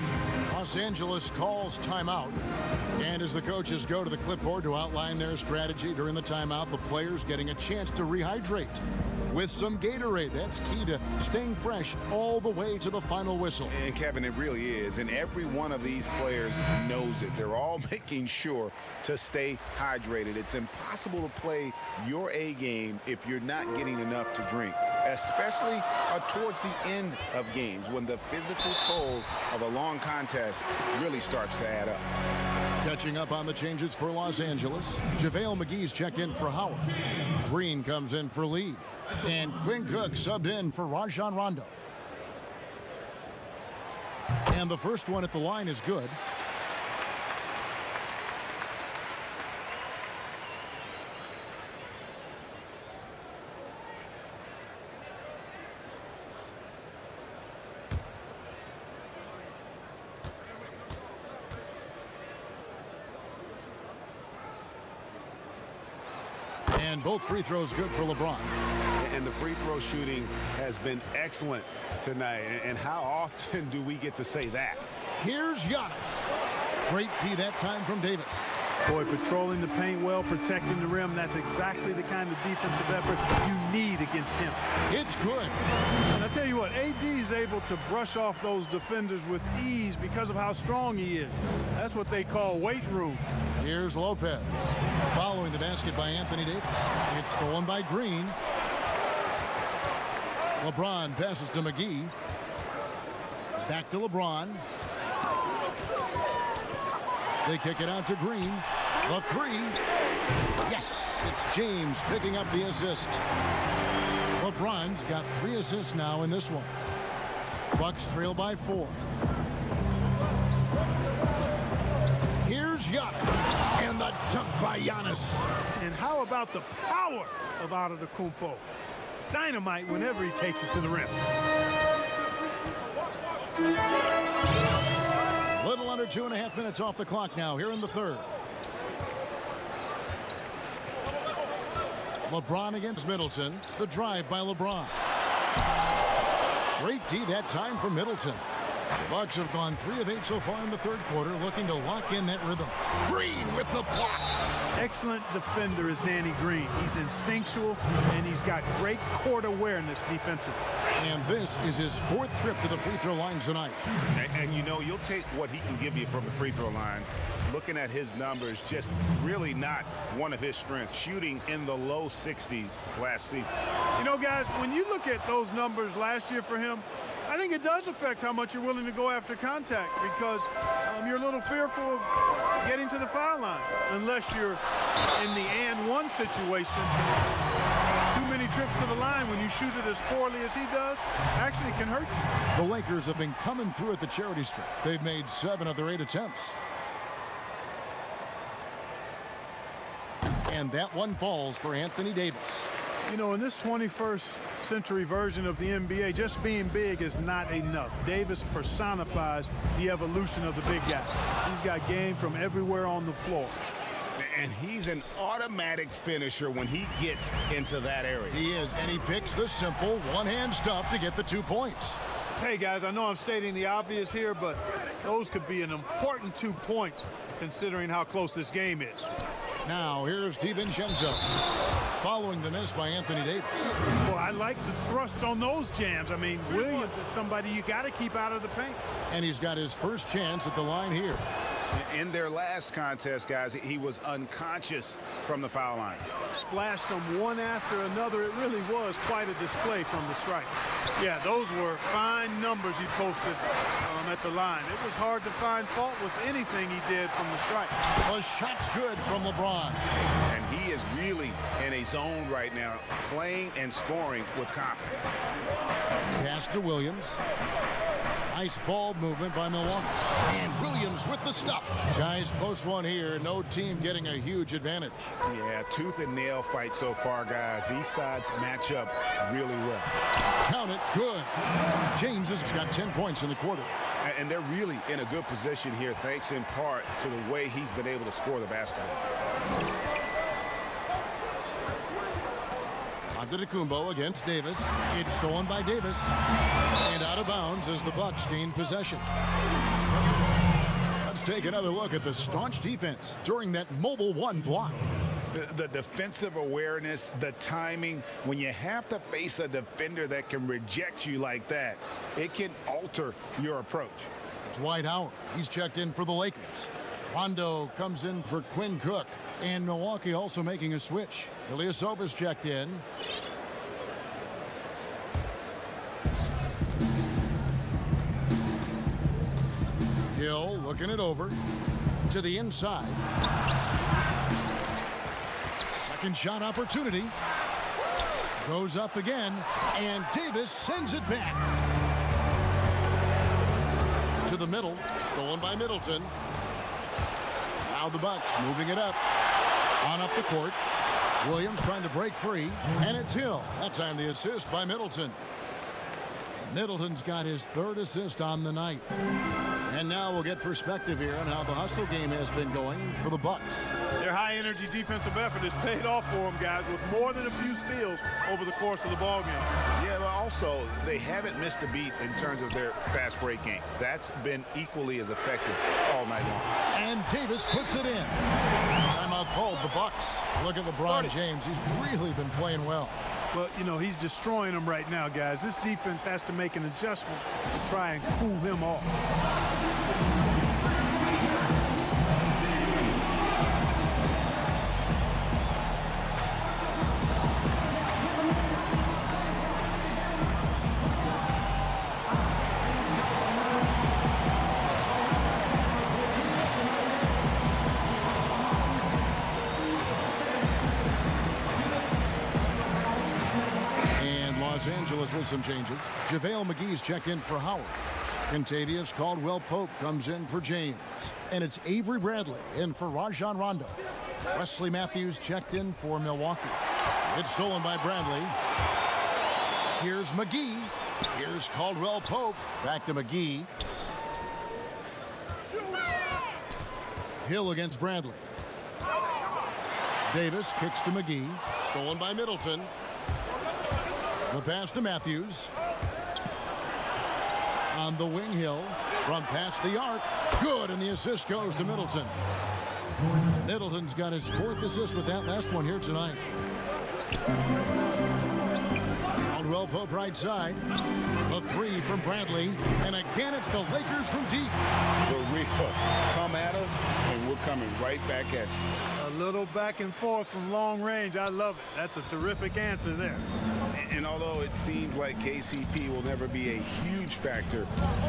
Los Angeles calls timeout. And as the coaches go to the clipboard to outline their strategy during the timeout, the players getting a chance to rehydrate with some Gatorade. That's key to staying fresh all the way to the final whistle. And Kevin, it really is. And every one of these players knows it. They're all making sure to stay hydrated. It's impossible to play your A game if you're not getting enough to drink, especially towards the end of games when the physical toll of a long contest really starts to add up. Catching up on the changes for Los Angeles, JaVale McGee's checked in for Howard. Green comes in for Lee. And Quinn Cook subbed in for Rajon Rondo. And the first one at the line is good. And both free throws good for LeBron. And the free throw shooting has been excellent tonight. And how often do we get to say that? Here's Giannis. Great D that time from Davis. Boy, patrolling the paint well, protecting the rim. That's exactly the kind of defensive effort you need against him. It's good. And I tell you what, AD is able to brush off those defenders with ease because of how strong he is. That's what they call weight room. Here's Lopez. Following the basket by Anthony Davis. It's stolen by Green. LeBron passes to McGee. Back to LeBron. They kick it out to Green. The three. Yes, it's James picking up the assist. LeBron's got 3 assists now in this one. Bucks trail by 4. Here's Giannis. And the dunk by Giannis. And how about the power of Antetokounmpo? Dynamite whenever he takes it to the rim. Little under 2.5 minutes off the clock now here in the third. LeBron against Middleton. The drive by LeBron. Great D that time from Middleton. The Bucks have gone 3 of 8 so far in the third quarter, looking to lock in that rhythm. Green with the block. Excellent defender is Danny Green. He's instinctual, and he's got great court awareness defensively. And this is his 4th trip to the free throw line tonight. And you know, you'll take what he can give you from the free throw line. Looking at his numbers, just really not one of his strengths. Shooting in the low 60s last season. You know, guys, when you look at those numbers last year for him, I think it does affect how much you're willing to go after contact because you're a little fearful of getting to the foul line unless you're in the and one situation. Too many trips to the line when you shoot it as poorly as he does actually can hurt you. The Lakers have been coming through at the charity strip. They've made 7 of their 8 attempts. And that one falls for Anthony Davis. You know, in this 21st century version of the NBA, just being big is not enough. Davis personifies the evolution of the big guy. He's got game from everywhere on the floor. And he's an automatic finisher when he gets into that area. He is, and he picks the simple one-hand stuff to get the 2 points. Hey, guys, I know I'm stating the obvious here, but those could be an important 2 points considering how close this game is. Now, here's DiVincenzo. Following the miss by Anthony Davis. Well, I like the thrust on those jams. I mean, Williams is somebody you got to keep out of the paint. And he's got his first chance at the line here. In their last contest, guys, he was unconscious from the foul line. Splashed them one after another. It really was quite a display from the stripe. Yeah, those were fine numbers he posted at the line. It was hard to find fault with anything he did from the stripe. The shot's good from LeBron. And he is really in a zone right now, playing and scoring with confidence. Pass to Williams. Nice ball movement by Milwaukee. And Williams with the stuff. Guys, close one here. No team getting a huge advantage. Yeah, tooth and nail fight so far, guys. These sides match up really well. Count it. Good. James has got 10 points in the quarter. And they're really in a good position here, thanks in part to the way he's been able to score the basketball. Antetokounmpo against Davis. It's stolen by Davis. And out of bounds as the Bucks gain possession. Let's take another look at the staunch defense during that mobile 1 block. The defensive awareness, the timing, when you have to face a defender that can reject you like that, it can alter your approach. It's Dwight Howard. He's checked in for the Lakers. Rondo comes in for Quinn Cook. And Milwaukee also making a switch. Ilyasova's checked in. Hill looking it over to the inside. Second shot opportunity. Goes up again, and Davis sends it back. To the middle, stolen by Middleton. Now the Bucks moving it up. On up the court. Williams trying to break free, and it's Hill. That time the assist by Middleton. Middleton's got his third assist on the night. And now we'll get perspective here on how the hustle game has been going for the Bucks. Their high-energy defensive effort has paid off for them, guys, with more than a few steals over the course of the ball game. Yeah, but also they haven't missed a beat in terms of their fast break game. That's been equally as effective all night long. And Davis puts it in. Timeout called the Bucks. Look at LeBron James. He's really been playing well. But, you know, he's destroying them right now, guys. This defense has to make an adjustment to try and cool him off. Los Angeles with some changes. JaVale McGee's checked in for Howard. Contavious Caldwell-Pope comes in for James. And it's Avery Bradley in for Rajon Rondo. Wesley Matthews checked in for Milwaukee. It's stolen by Bradley. Here's McGee. Here's Caldwell-Pope. Back to McGee. Hill against Bradley. Davis kicks to McGee. Stolen by Middleton. The pass to Matthews. On the wing, Hill. From past the arc. Good, and the assist goes to Middleton. Middleton's got his fourth assist with that last one here tonight. Caldwell-Pope right side. The three from Bradley. And again, it's the Lakers from deep. The real come at us, and we're coming right back at you. A little back and forth from long range. I love it. That's a terrific answer there. And although it seems like KCP will never be a huge factor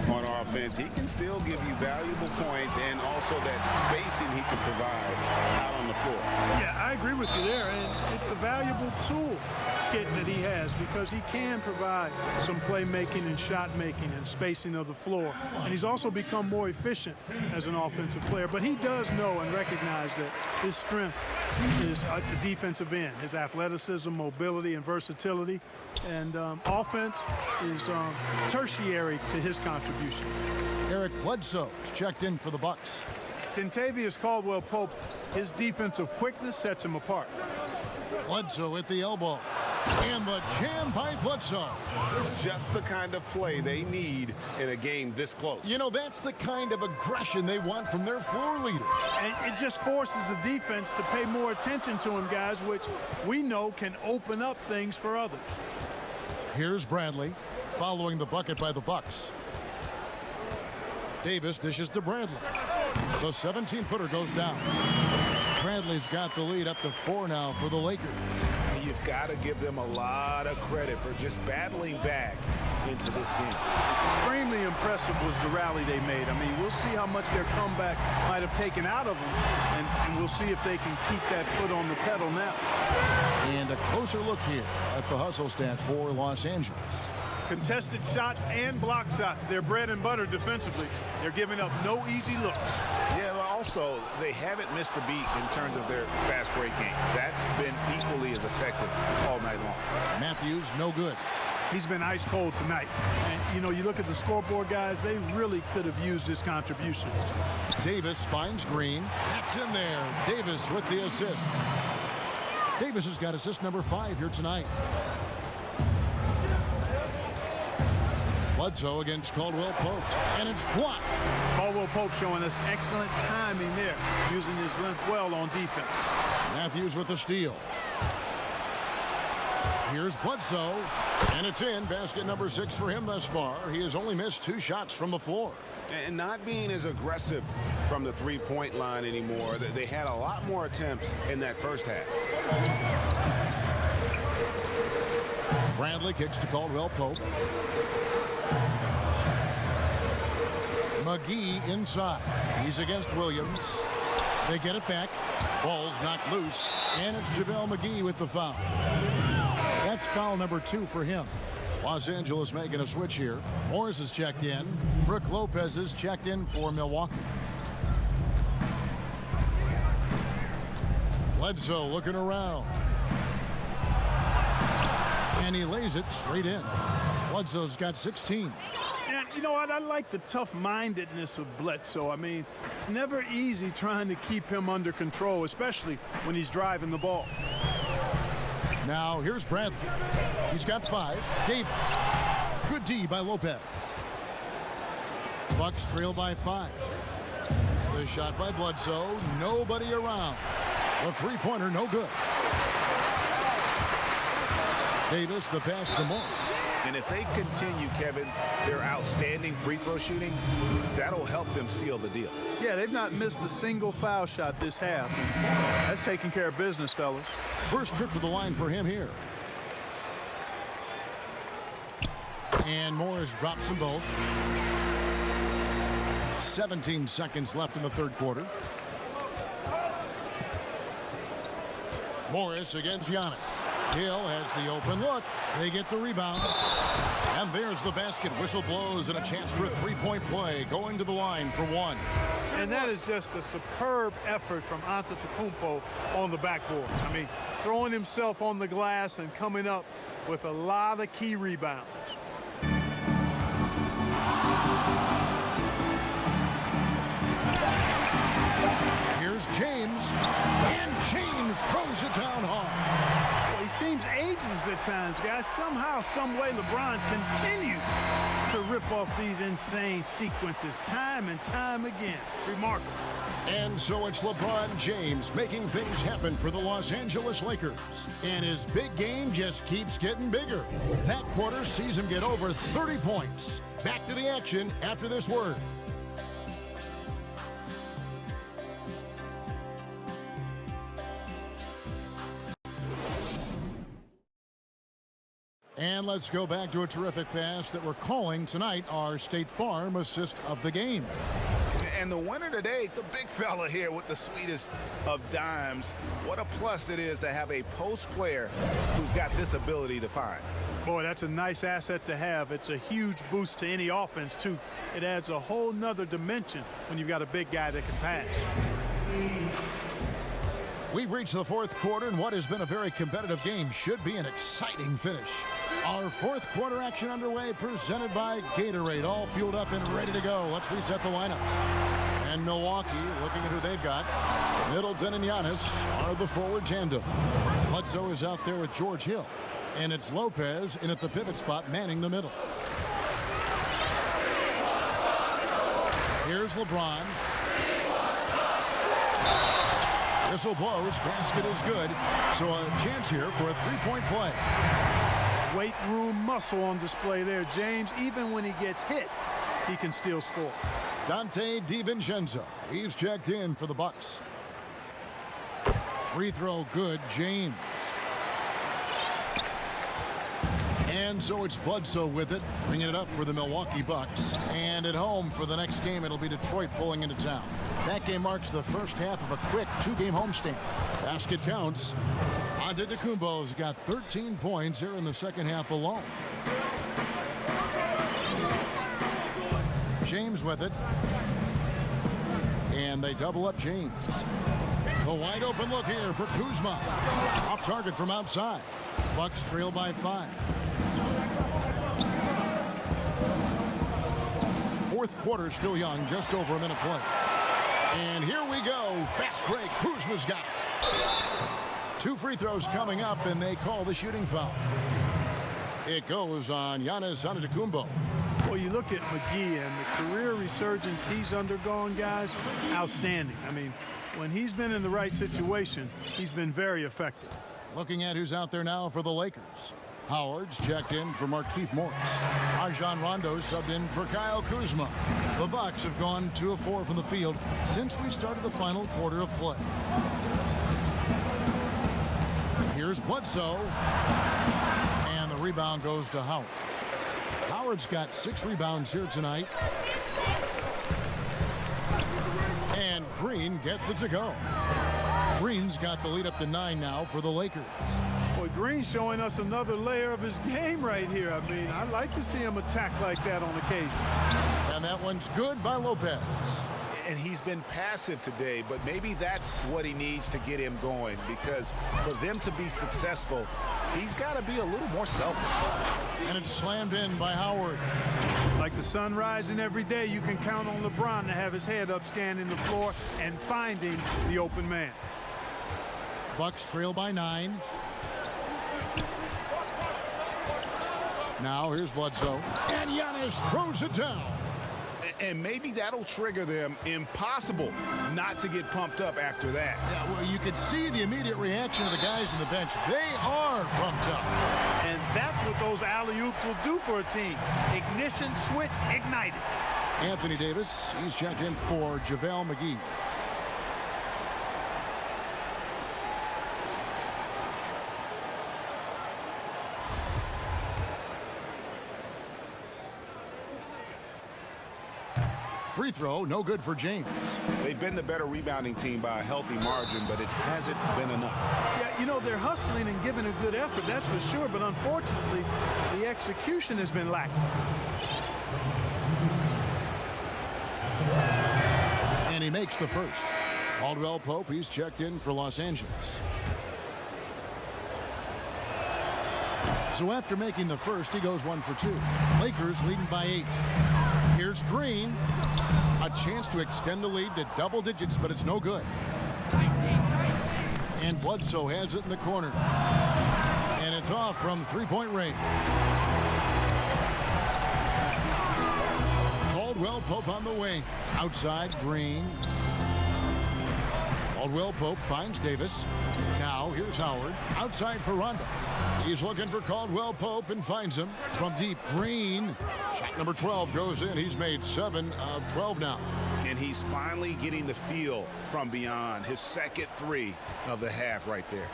on offense, he can still give you valuable points and also that spacing he can provide out on the floor. Yeah, I agree with you there. And it's a valuable tool kit that he has because he can provide some playmaking and shot making and spacing of the floor. And he's also become more efficient as an offensive player. But he does know and recognize that his strength is at the defensive end, his athleticism, mobility, and versatility. And offense is tertiary to his contributions. Eric Bledsoe's checked in for the Bucks. Contavious Caldwell-Pope, his defensive quickness sets him apart. Bledsoe at the elbow. And the jam by Bledsoe. This is just the kind of play they need in a game this close. You know, that's the kind of aggression they want from their floor leader. And it just forces the defense to pay more attention to him, guys, which we know can open up things for others. Here's Bradley following the bucket by the Bucks. Davis dishes to Bradley. The 17-footer goes down. Bradley's got the lead up to 4 now for the Lakers. You've got to give them a lot of credit for just battling back into this game. Extremely impressive was the rally they made. I mean, we'll see how much their comeback might have taken out of them, and we'll see if they can keep that foot on the pedal now. And a closer look here at the hustle stats for Los Angeles. Contested shots and block shots. They're bread and butter defensively. They're giving up no easy looks. Yeah, but also they haven't missed a beat in terms of their fast break game. That's been equally as effective all night long. Matthews, no good. He's been ice cold tonight. And, you know, you look at the scoreboard, guys, they really could have used his contributions. Davis finds Green. That's in there. Davis with the assist. Davis has got assist number 5 here tonight. Bledsoe against Caldwell Pope, and it's blocked. Caldwell Pope showing us excellent timing there, using his length well on defense. Matthews with the steal. Here's Bledsoe, and it's in. Basket number 6 for him thus far. He has only missed 2 shots from the floor. And not being as aggressive from the three-point line anymore. They had a lot more attempts in that first half. Bradley kicks to Caldwell Pope. McGee inside. He's against Williams. They get it back. Ball's knocked loose, and it's JaVale McGee with the foul. That's foul number 2 for him. Los Angeles making a switch here. Morris is checked in. Brook Lopez is checked in for Milwaukee. Bledsoe looking around. And he lays it straight in. Bledsoe's got 16. And you know what? I like the tough-mindedness of Bledsoe. I mean, it's never easy trying to keep him under control, especially when he's driving the ball. Now here's Bradley. He's got 5. Davis. Good D by Lopez. Bucks trail by 5. The shot by Bledsoe. Nobody around. The three-pointer no good. Davis the pass to Morris. And if they continue, Kevin, their outstanding free throw shooting, that'll help them seal the deal. Yeah, they've not missed a single foul shot this half. That's taking care of business, fellas. First trip to the line for him here. And Morris drops them both. 17 seconds left in the third quarter. Morris against Giannis. Hill has the open look. They get the rebound. And there's the basket. Whistle blows and a chance for a three-point play. Going to the line for 1. And that is just a superb effort from Antetokounmpo on the backboard. I mean, throwing himself on the glass and coming up with a lot of key rebounds. Here's James. And James throws it down hard. Well, he seems ageless at times, guys. Somehow, some way, LeBron continues to rip off these insane sequences time and time again. Remarkable. And so it's LeBron James making things happen for the Los Angeles Lakers. And his big game just keeps getting bigger. That quarter sees him get over 30 points. Back to the action after this word. And let's go back to a terrific pass that we're calling tonight our State Farm assist of the game. And the winner today, the big fella here with the sweetest of dimes. What a plus it is to have a post player who's got this ability to find. Boy, that's a nice asset to have. It's a huge boost to any offense, too. It adds a whole nother dimension when you've got a big guy that can pass. We've reached the fourth quarter, and what has been a very competitive game should be an exciting finish. Our fourth quarter action underway, presented by Gatorade, all fueled up and ready to go. Let's reset the lineups. And Milwaukee, looking at who they've got. Middleton and Giannis are the forward tandem. Bledsoe is out there with George Hill. And it's Lopez in at the pivot spot, manning the middle. Here's LeBron. Whistle blows, basket is good. So a chance here for a three-point play. Weight room muscle on display there, James. Even when he gets hit, he can still score. Dante DiVincenzo, he's checked in for the Bucks. Free throw good, James. And so it's Bledsoe with it, bringing it up for the Milwaukee Bucks. And at home for the next game, it'll be Detroit pulling into town. That game marks the first half of a quick two-game homestand. Basket counts. Antetokounmpo's got 13 points here in the second half alone. James with it. And they double up James. A wide open look here for Kuzma. Off target from outside. Bucks trail by 5. Fourth quarter still young, just over a minute play. And here we go. Fast break. Kuzma's got it. 2 free throws coming up, and they call the shooting foul. It goes on Giannis Antetokounmpo. Well, you look at McGee and the career resurgence he's undergone, guys, outstanding. I mean, when he's been in the right situation, he's been very effective. Looking at who's out there now for the Lakers. Howard's checked in for Markieff Morris. Rajon Rondo subbed in for Kyle Kuzma. The Bucks have gone 2 of 4 from the field since we started the final quarter of play. Here's Bledsoe. And the rebound goes to Howard. Howard's got 6 rebounds here tonight. And Green gets it to go. Green's got the lead up to 9 now for the Lakers. Boy, Green showing us another layer of his game right here. I mean, I like to see him attack like that on occasion. And that one's good by Lopez. And he's been passive today, but maybe that's what he needs to get him going, because for them to be successful, he's got to be a little more selfish. And it's slammed in by Howard. Like the sun rising every day, you can count on LeBron to have his head up scanning the floor and finding the open man. Bucks trail by 9. Now here's Bledsoe. And Giannis throws it down. And maybe that'll trigger them. Impossible not to get pumped up after that. Yeah, well, you could see the immediate reaction of the guys on the bench. They are pumped up. And that's what those alley-oops will do for a team. Ignition switch ignited. Anthony Davis, he's checked in for JaVale McGee. Free throw, no good for James. They've been the better rebounding team by a healthy margin, but it hasn't been enough. Yeah, you know, they're hustling and giving a good effort, that's for sure, but unfortunately, the execution has been lacking. And he makes the first. Caldwell Pope, he's checked in for Los Angeles. So after making the first, he goes 1 for 2. Lakers leading by 8. Here's Green. A chance to extend the lead to double digits, but it's no good. And Bledsoe has it in the corner. And it's off from three-point range. Caldwell Pope on the wing. Outside, Green. Caldwell Pope finds Davis. Now here's Howard. Outside for Rondo. He's looking for Caldwell Pope and finds him from deep. Green. Shot number 12 goes in. He's made 7 of 12 now. And he's finally getting the feel from beyond. His second 3 of the half right there.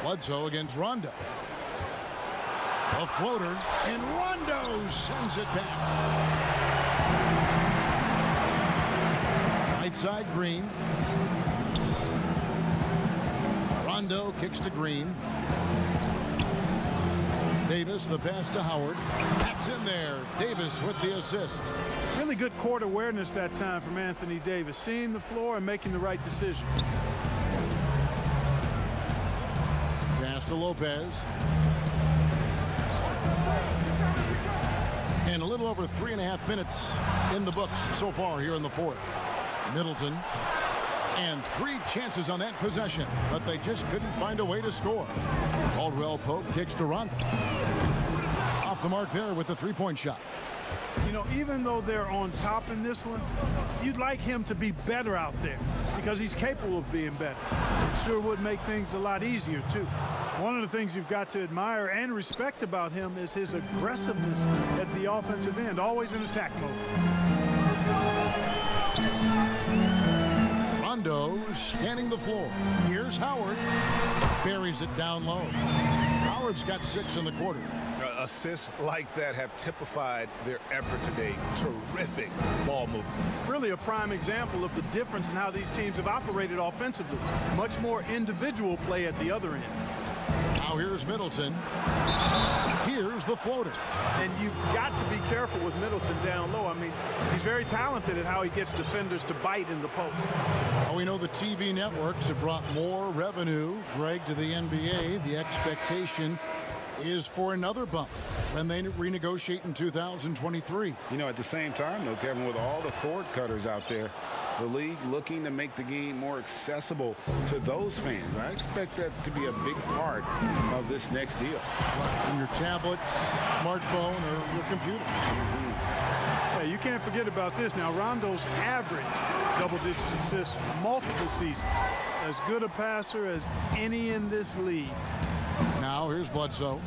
Bledsoe against Rondo. A floater, and Rondo sends it back. Right side, Green. Rondo kicks to Green. Davis, the pass to Howard. That's in there. Davis with the assist. Really good court awareness that time from Anthony Davis, seeing the floor and making the right decision. Pass to Lopez. And a little over 3.5 minutes in the books so far here in the fourth. Middleton. And 3 chances on that possession, but they just couldn't find a way to score. Caldwell Pope kicks to Rondo. Off the mark there with the 3-point shot. You know, even though they're on top in this one, you'd like him to be better out there because he's capable of being better. Sure would make things a lot easier, too. One of the things you've got to admire and respect about him is his aggressiveness at the offensive end, always in attack mode. Rondo scanning the floor. Here's Howard. Buries it down low. Howard's got 6 in the quarter. Assists like that have typified their effort today. Terrific ball movement. Really a prime example of the difference in how these teams have operated offensively. Much more individual play at the other end. Now here's Middleton. Here's the floater. And you've got to be careful with Middleton down low. I mean, he's very talented at how he gets defenders to bite in the post. Well, we know the TV networks have brought more revenue, Greg, to the NBA. The expectation is for another bump when they renegotiate in 2023. You know, at the same time, though, Kevin, with all the cord cutters out there, The league looking to make the game more accessible to those fans. I expect that to be a big part of this next deal. On your tablet, smartphone, or your computer. Yeah, you can't forget about this now. Rondo's average double-digit assists multiple seasons. As good a passer as any in this league. Now here's Bledsoe.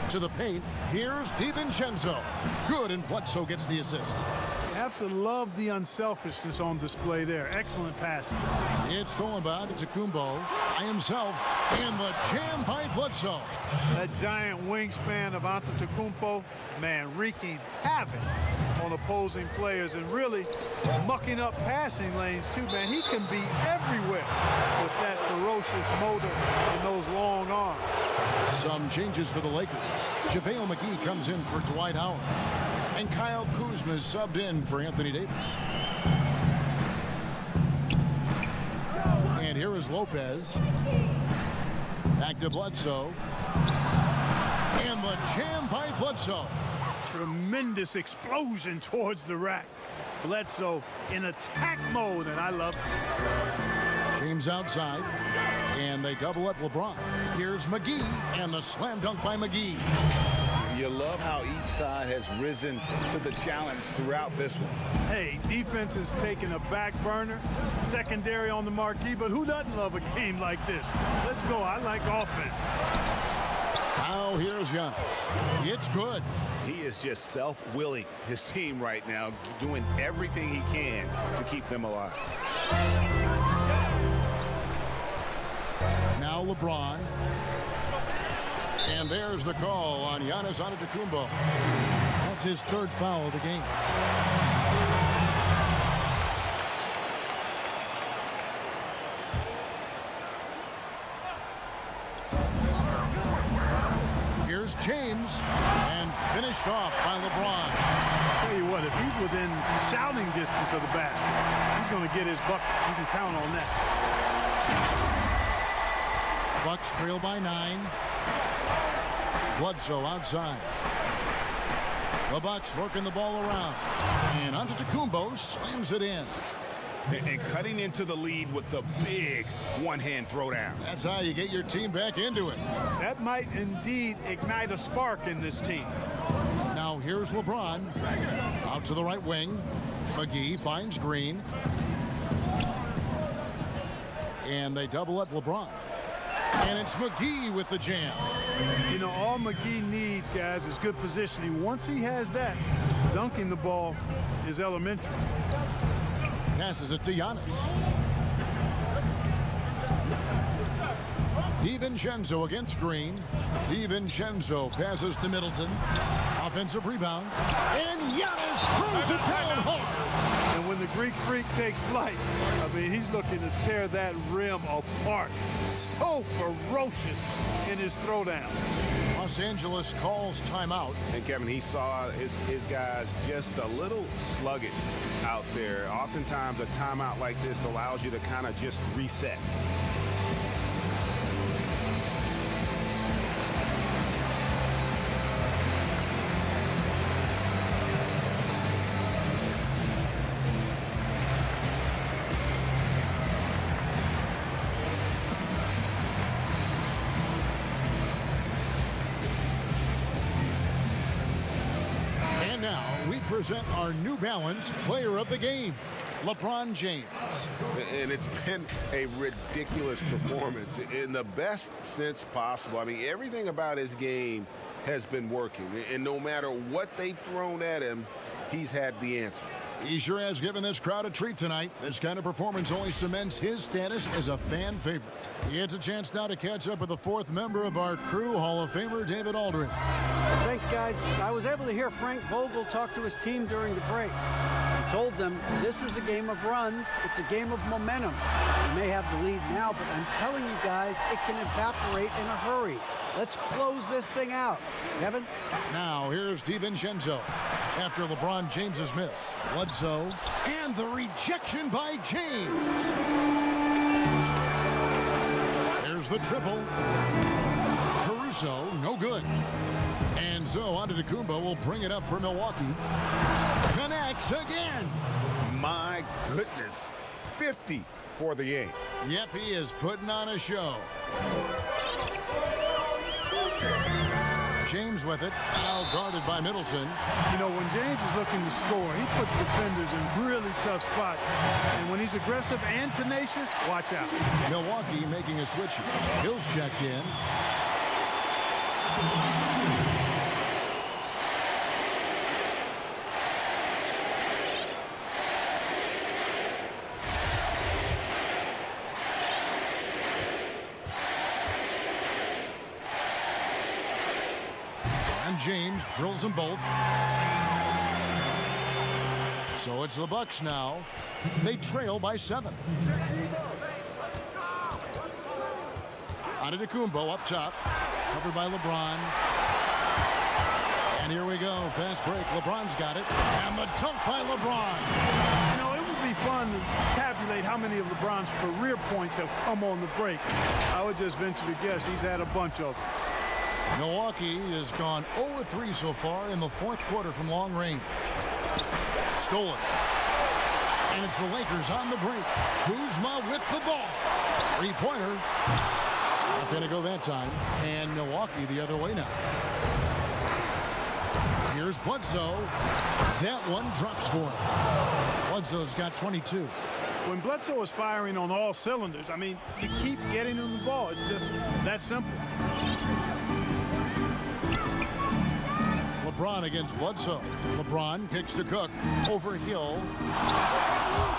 To the paint. Here's DiVincenzo. Good, and Bledsoe gets the assist. You have to love the unselfishness on display there. Excellent passing. It's stolen by Antetokounmpo by himself, and the jam by Bledsoe. That giant wingspan of Antetokounmpo, man, wreaking havoc on opposing players and really mucking up passing lanes too, man. He can be everywhere with that ferocious motor and those long arms. Some changes for the Lakers. JaVale McGee comes in for Dwight Howard. And Kyle Kuzma is subbed in for Anthony Davis. And here is Lopez. Back to Bledsoe. And the jam by Bledsoe. Tremendous explosion towards the rack. Bledsoe in attack mode, and I love it. James outside. And they double up LeBron. Here's McGee, and the slam dunk by McGee. You love how each side has risen to the challenge throughout this one. Hey, defense is taking a back burner, secondary on the marquee, but who doesn't love a game like this? Let's go. I like offense. Now here's Giannis. It's good. He is just self-willing his team right now, doing everything he can to keep them alive. Now LeBron. And there's the call on Giannis Antetokounmpo. That's his third foul of the game. Here's James, and finished off by LeBron. Tell you what, if he's within shouting distance of the basket, he's going to get his bucket. You can count on that. Bucks trail by 9. Bledsoe outside. The Bucks working the ball around. And Antetokounmpo slams it in. And cutting into the lead with the big one-hand throwdown. That's how you get your team back into it. That might indeed ignite a spark in this team. Now here's LeBron. Out to the right wing. McGee finds Green. And they double up LeBron. And it's McGee with the jam. You know, all McGee needs, guys, is good positioning. Once he has that, dunking the ball is elementary. Passes it to Giannis. DiVincenzo against Green. DiVincenzo passes to Middleton. Offensive rebound. And Giannis throws it down hard. And when the Greek Freak takes flight, I mean, he's looking to tear that rim apart. So ferocious in his throwdown. Los Angeles calls timeout. And Kevin, he saw his guys just a little sluggish out there. Oftentimes a timeout like this allows you to kind of just reset. Present our New Balance Player of the Game, LeBron James. And it's been a ridiculous performance in the best sense possible. I mean, everything about his game has been working. And no matter what they've thrown at him, he's had the answer. He sure has given this crowd a treat tonight. This kind of performance only cements his status as a fan favorite. He gets a chance now to catch up with the fourth member of our crew, Hall of Famer David Aldridge. Thanks, guys. I was able to hear Frank Vogel talk to his team during the break. He told them this is a game of runs. It's a game of momentum. We may have the lead now, but I'm telling you guys, it can evaporate in a hurry. Let's close this thing out. Kevin? Now, here's DiVincenzo. After LeBron James's miss, Bledsoe, and the rejection by James. There's the triple. Caruso, no good. And so Antetokounmpo will bring it up for Milwaukee. Connects again. My goodness. 50 for the game. Yep, he is putting on a show. James with it, now guarded by Middleton. You know, when James is looking to score, he puts defenders in really tough spots. And when he's aggressive and tenacious, watch out. Milwaukee making a switch. Hill's checked in. And James drills them both. So it's the Bucks now. They trail by 7. Antetokounmpo up top, covered by LeBron. And here we go, fast break. LeBron's got it, and the dunk by LeBron. You know, it would be fun to tabulate how many of LeBron's career points have come on the break. I would just venture to guess he's had a bunch of them. Milwaukee has gone 0-3 so far in the fourth quarter from long range. Stolen. And it's the Lakers on the break. Kuzma with the ball. Three-pointer. Not going to go that time. And Milwaukee the other way now. Here's Bledsoe. That one drops for him. Bledsoe's got 22. When Bledsoe is firing on all cylinders, I mean, you keep getting him the ball. It's just that simple. LeBron against Bledsoe. LeBron kicks to Cook over Hill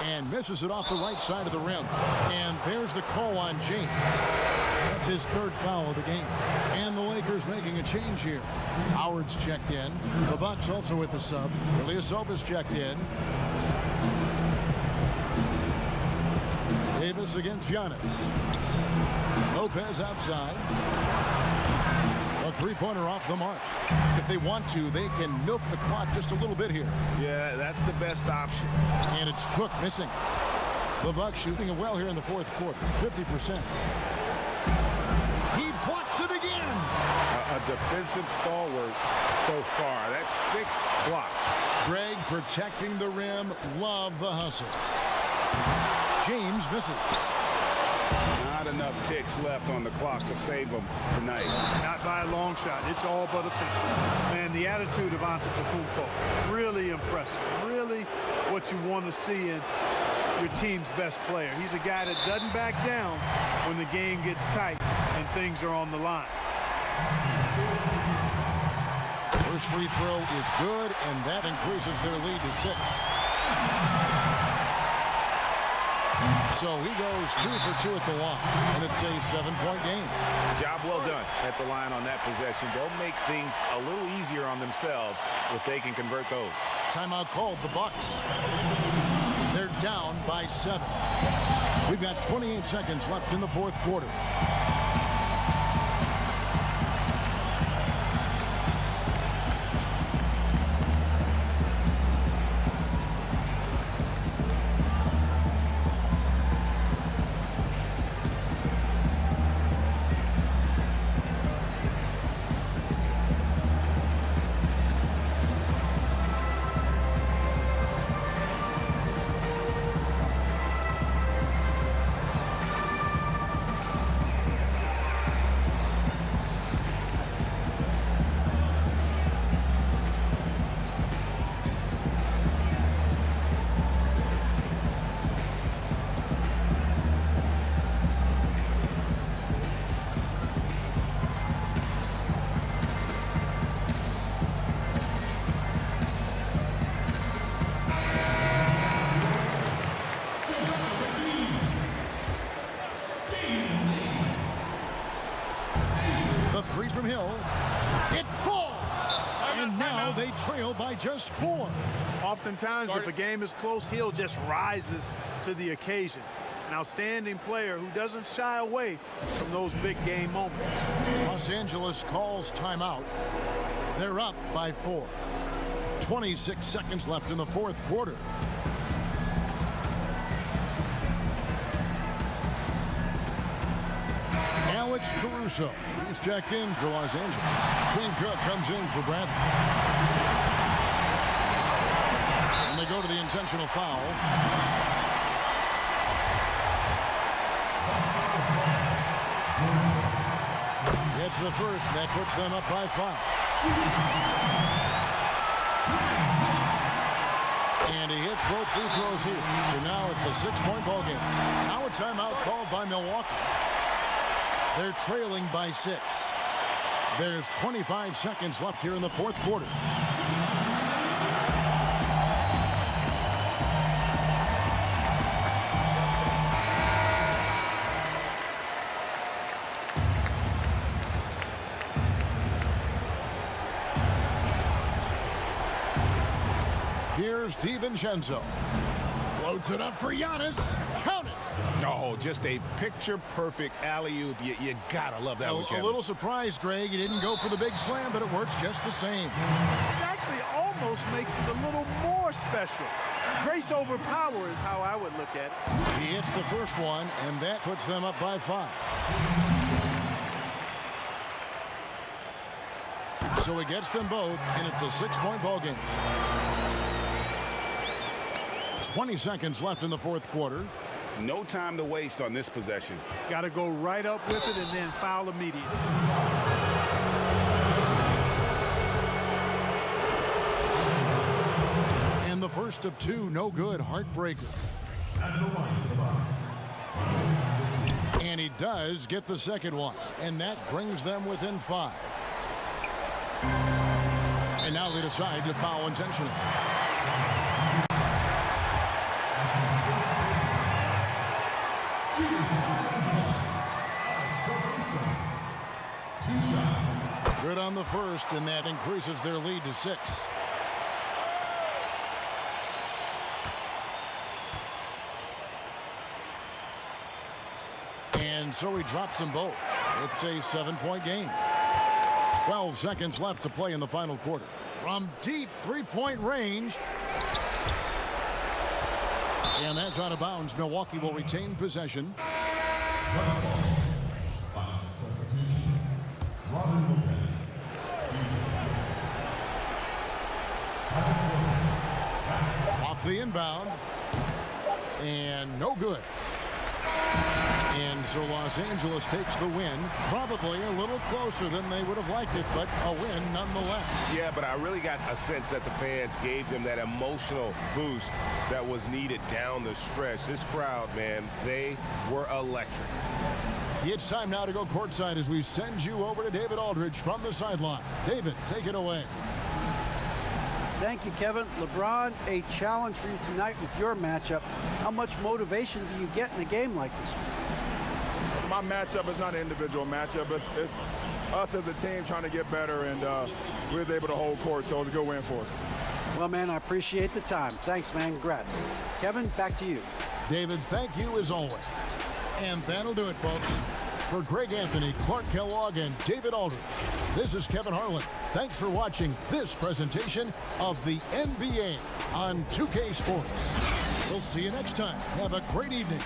and misses it off the right side of the rim. And there's the call on James. That's his third foul of the game. And the Lakers making a change here. Howard's checked in. The Bucks also with the sub. Ilyasova's checked in. Davis against Giannis. Lopez outside. A three-pointer off the mark. If they want to, they can milk the clock just a little bit here. Yeah, that's the best option. And it's Cook missing. The Bucks shooting it well here in the fourth quarter, 50%. He blocks it again. A defensive stalwart so far. That's 6 blocks. Greg protecting the rim. Love the hustle. James misses. Not enough ticks left on the clock to save them tonight. Not by a long shot. It's all but official. Man, the attitude of Antetokounmpo, really impressive. Really what you want to see in your team's best player. He's a guy that doesn't back down when the game gets tight and things are on the line. First free throw is good, and that increases their lead to 6. So he goes 2 for 2 at the line, and it's a 7-point game. Job well done at the line on that possession. They'll make things a little easier on themselves if they can convert those. Timeout called, the Bucks. They're down by 7. We've got 28 seconds left in the fourth quarter. From Hill. It falls! And now they trail by just 4. Oftentimes, if a game is close, Hill just rises to the occasion. An outstanding player who doesn't shy away from those big game moments. Los Angeles calls timeout. They're up by 4. 26 seconds left in the fourth quarter. Alex Caruso. He's checked in for Los Angeles. Quinn Cook comes in for Bradley. And they go to the intentional foul. It's the first. That puts them up by 5. And he hits both free throws here. So now it's a 6-point ball game. Now a timeout called by Milwaukee. They're trailing by 6. There's 25 seconds left here in the fourth quarter. Here's DiVincenzo. Floats it up for Giannis. Count it. Oh, just a picture-perfect alley-oop. You gotta love that one, Kevin. A little surprised, Greg. He didn't go for the big slam, but it works just the same. It actually almost makes it a little more special. Grace over power is how I would look at it. He hits the first one, and that puts them up by 5. So he gets them both, and it's a 6-point ball game. 20 seconds left in the fourth quarter. No time to waste on this possession. Got to go right up with it and then foul immediately. And the first of 2, no good, heartbreaker. And he does get the second one, and that brings them within 5. And now they decide to foul intentionally. Good on the first, and that increases their lead to 6. And so he drops them both. It's a 7-point game. 12 seconds left to play in the final quarter. From deep 3-point range. And that's out of bounds. Milwaukee will retain possession. Off the inbound. And no good. And so Los Angeles takes the win. Probably a little closer than they would have liked it, but a win nonetheless. Yeah, but I really got a sense that the fans gave them that emotional boost that was needed down the stretch. This crowd, man, they were electric. It's time now to go courtside as we send you over to David Aldridge from the sideline. David, take it away. Thank you, Kevin. LeBron, a challenge for you tonight with your matchup. How much motivation do you get in a game like this one? My matchup is not an individual matchup. It's us as a team trying to get better, and we was able to hold court, so it was a good win for us. Well, man, I appreciate the time. Thanks, man. Congrats. Kevin, back to you. David, thank you as always. And that'll do it, folks. For Greg Anthony, Clark Kellogg, and David Aldridge, this is Kevin Harlan. Thanks for watching this presentation of the NBA on 2K Sports. We'll see you next time. Have a great evening.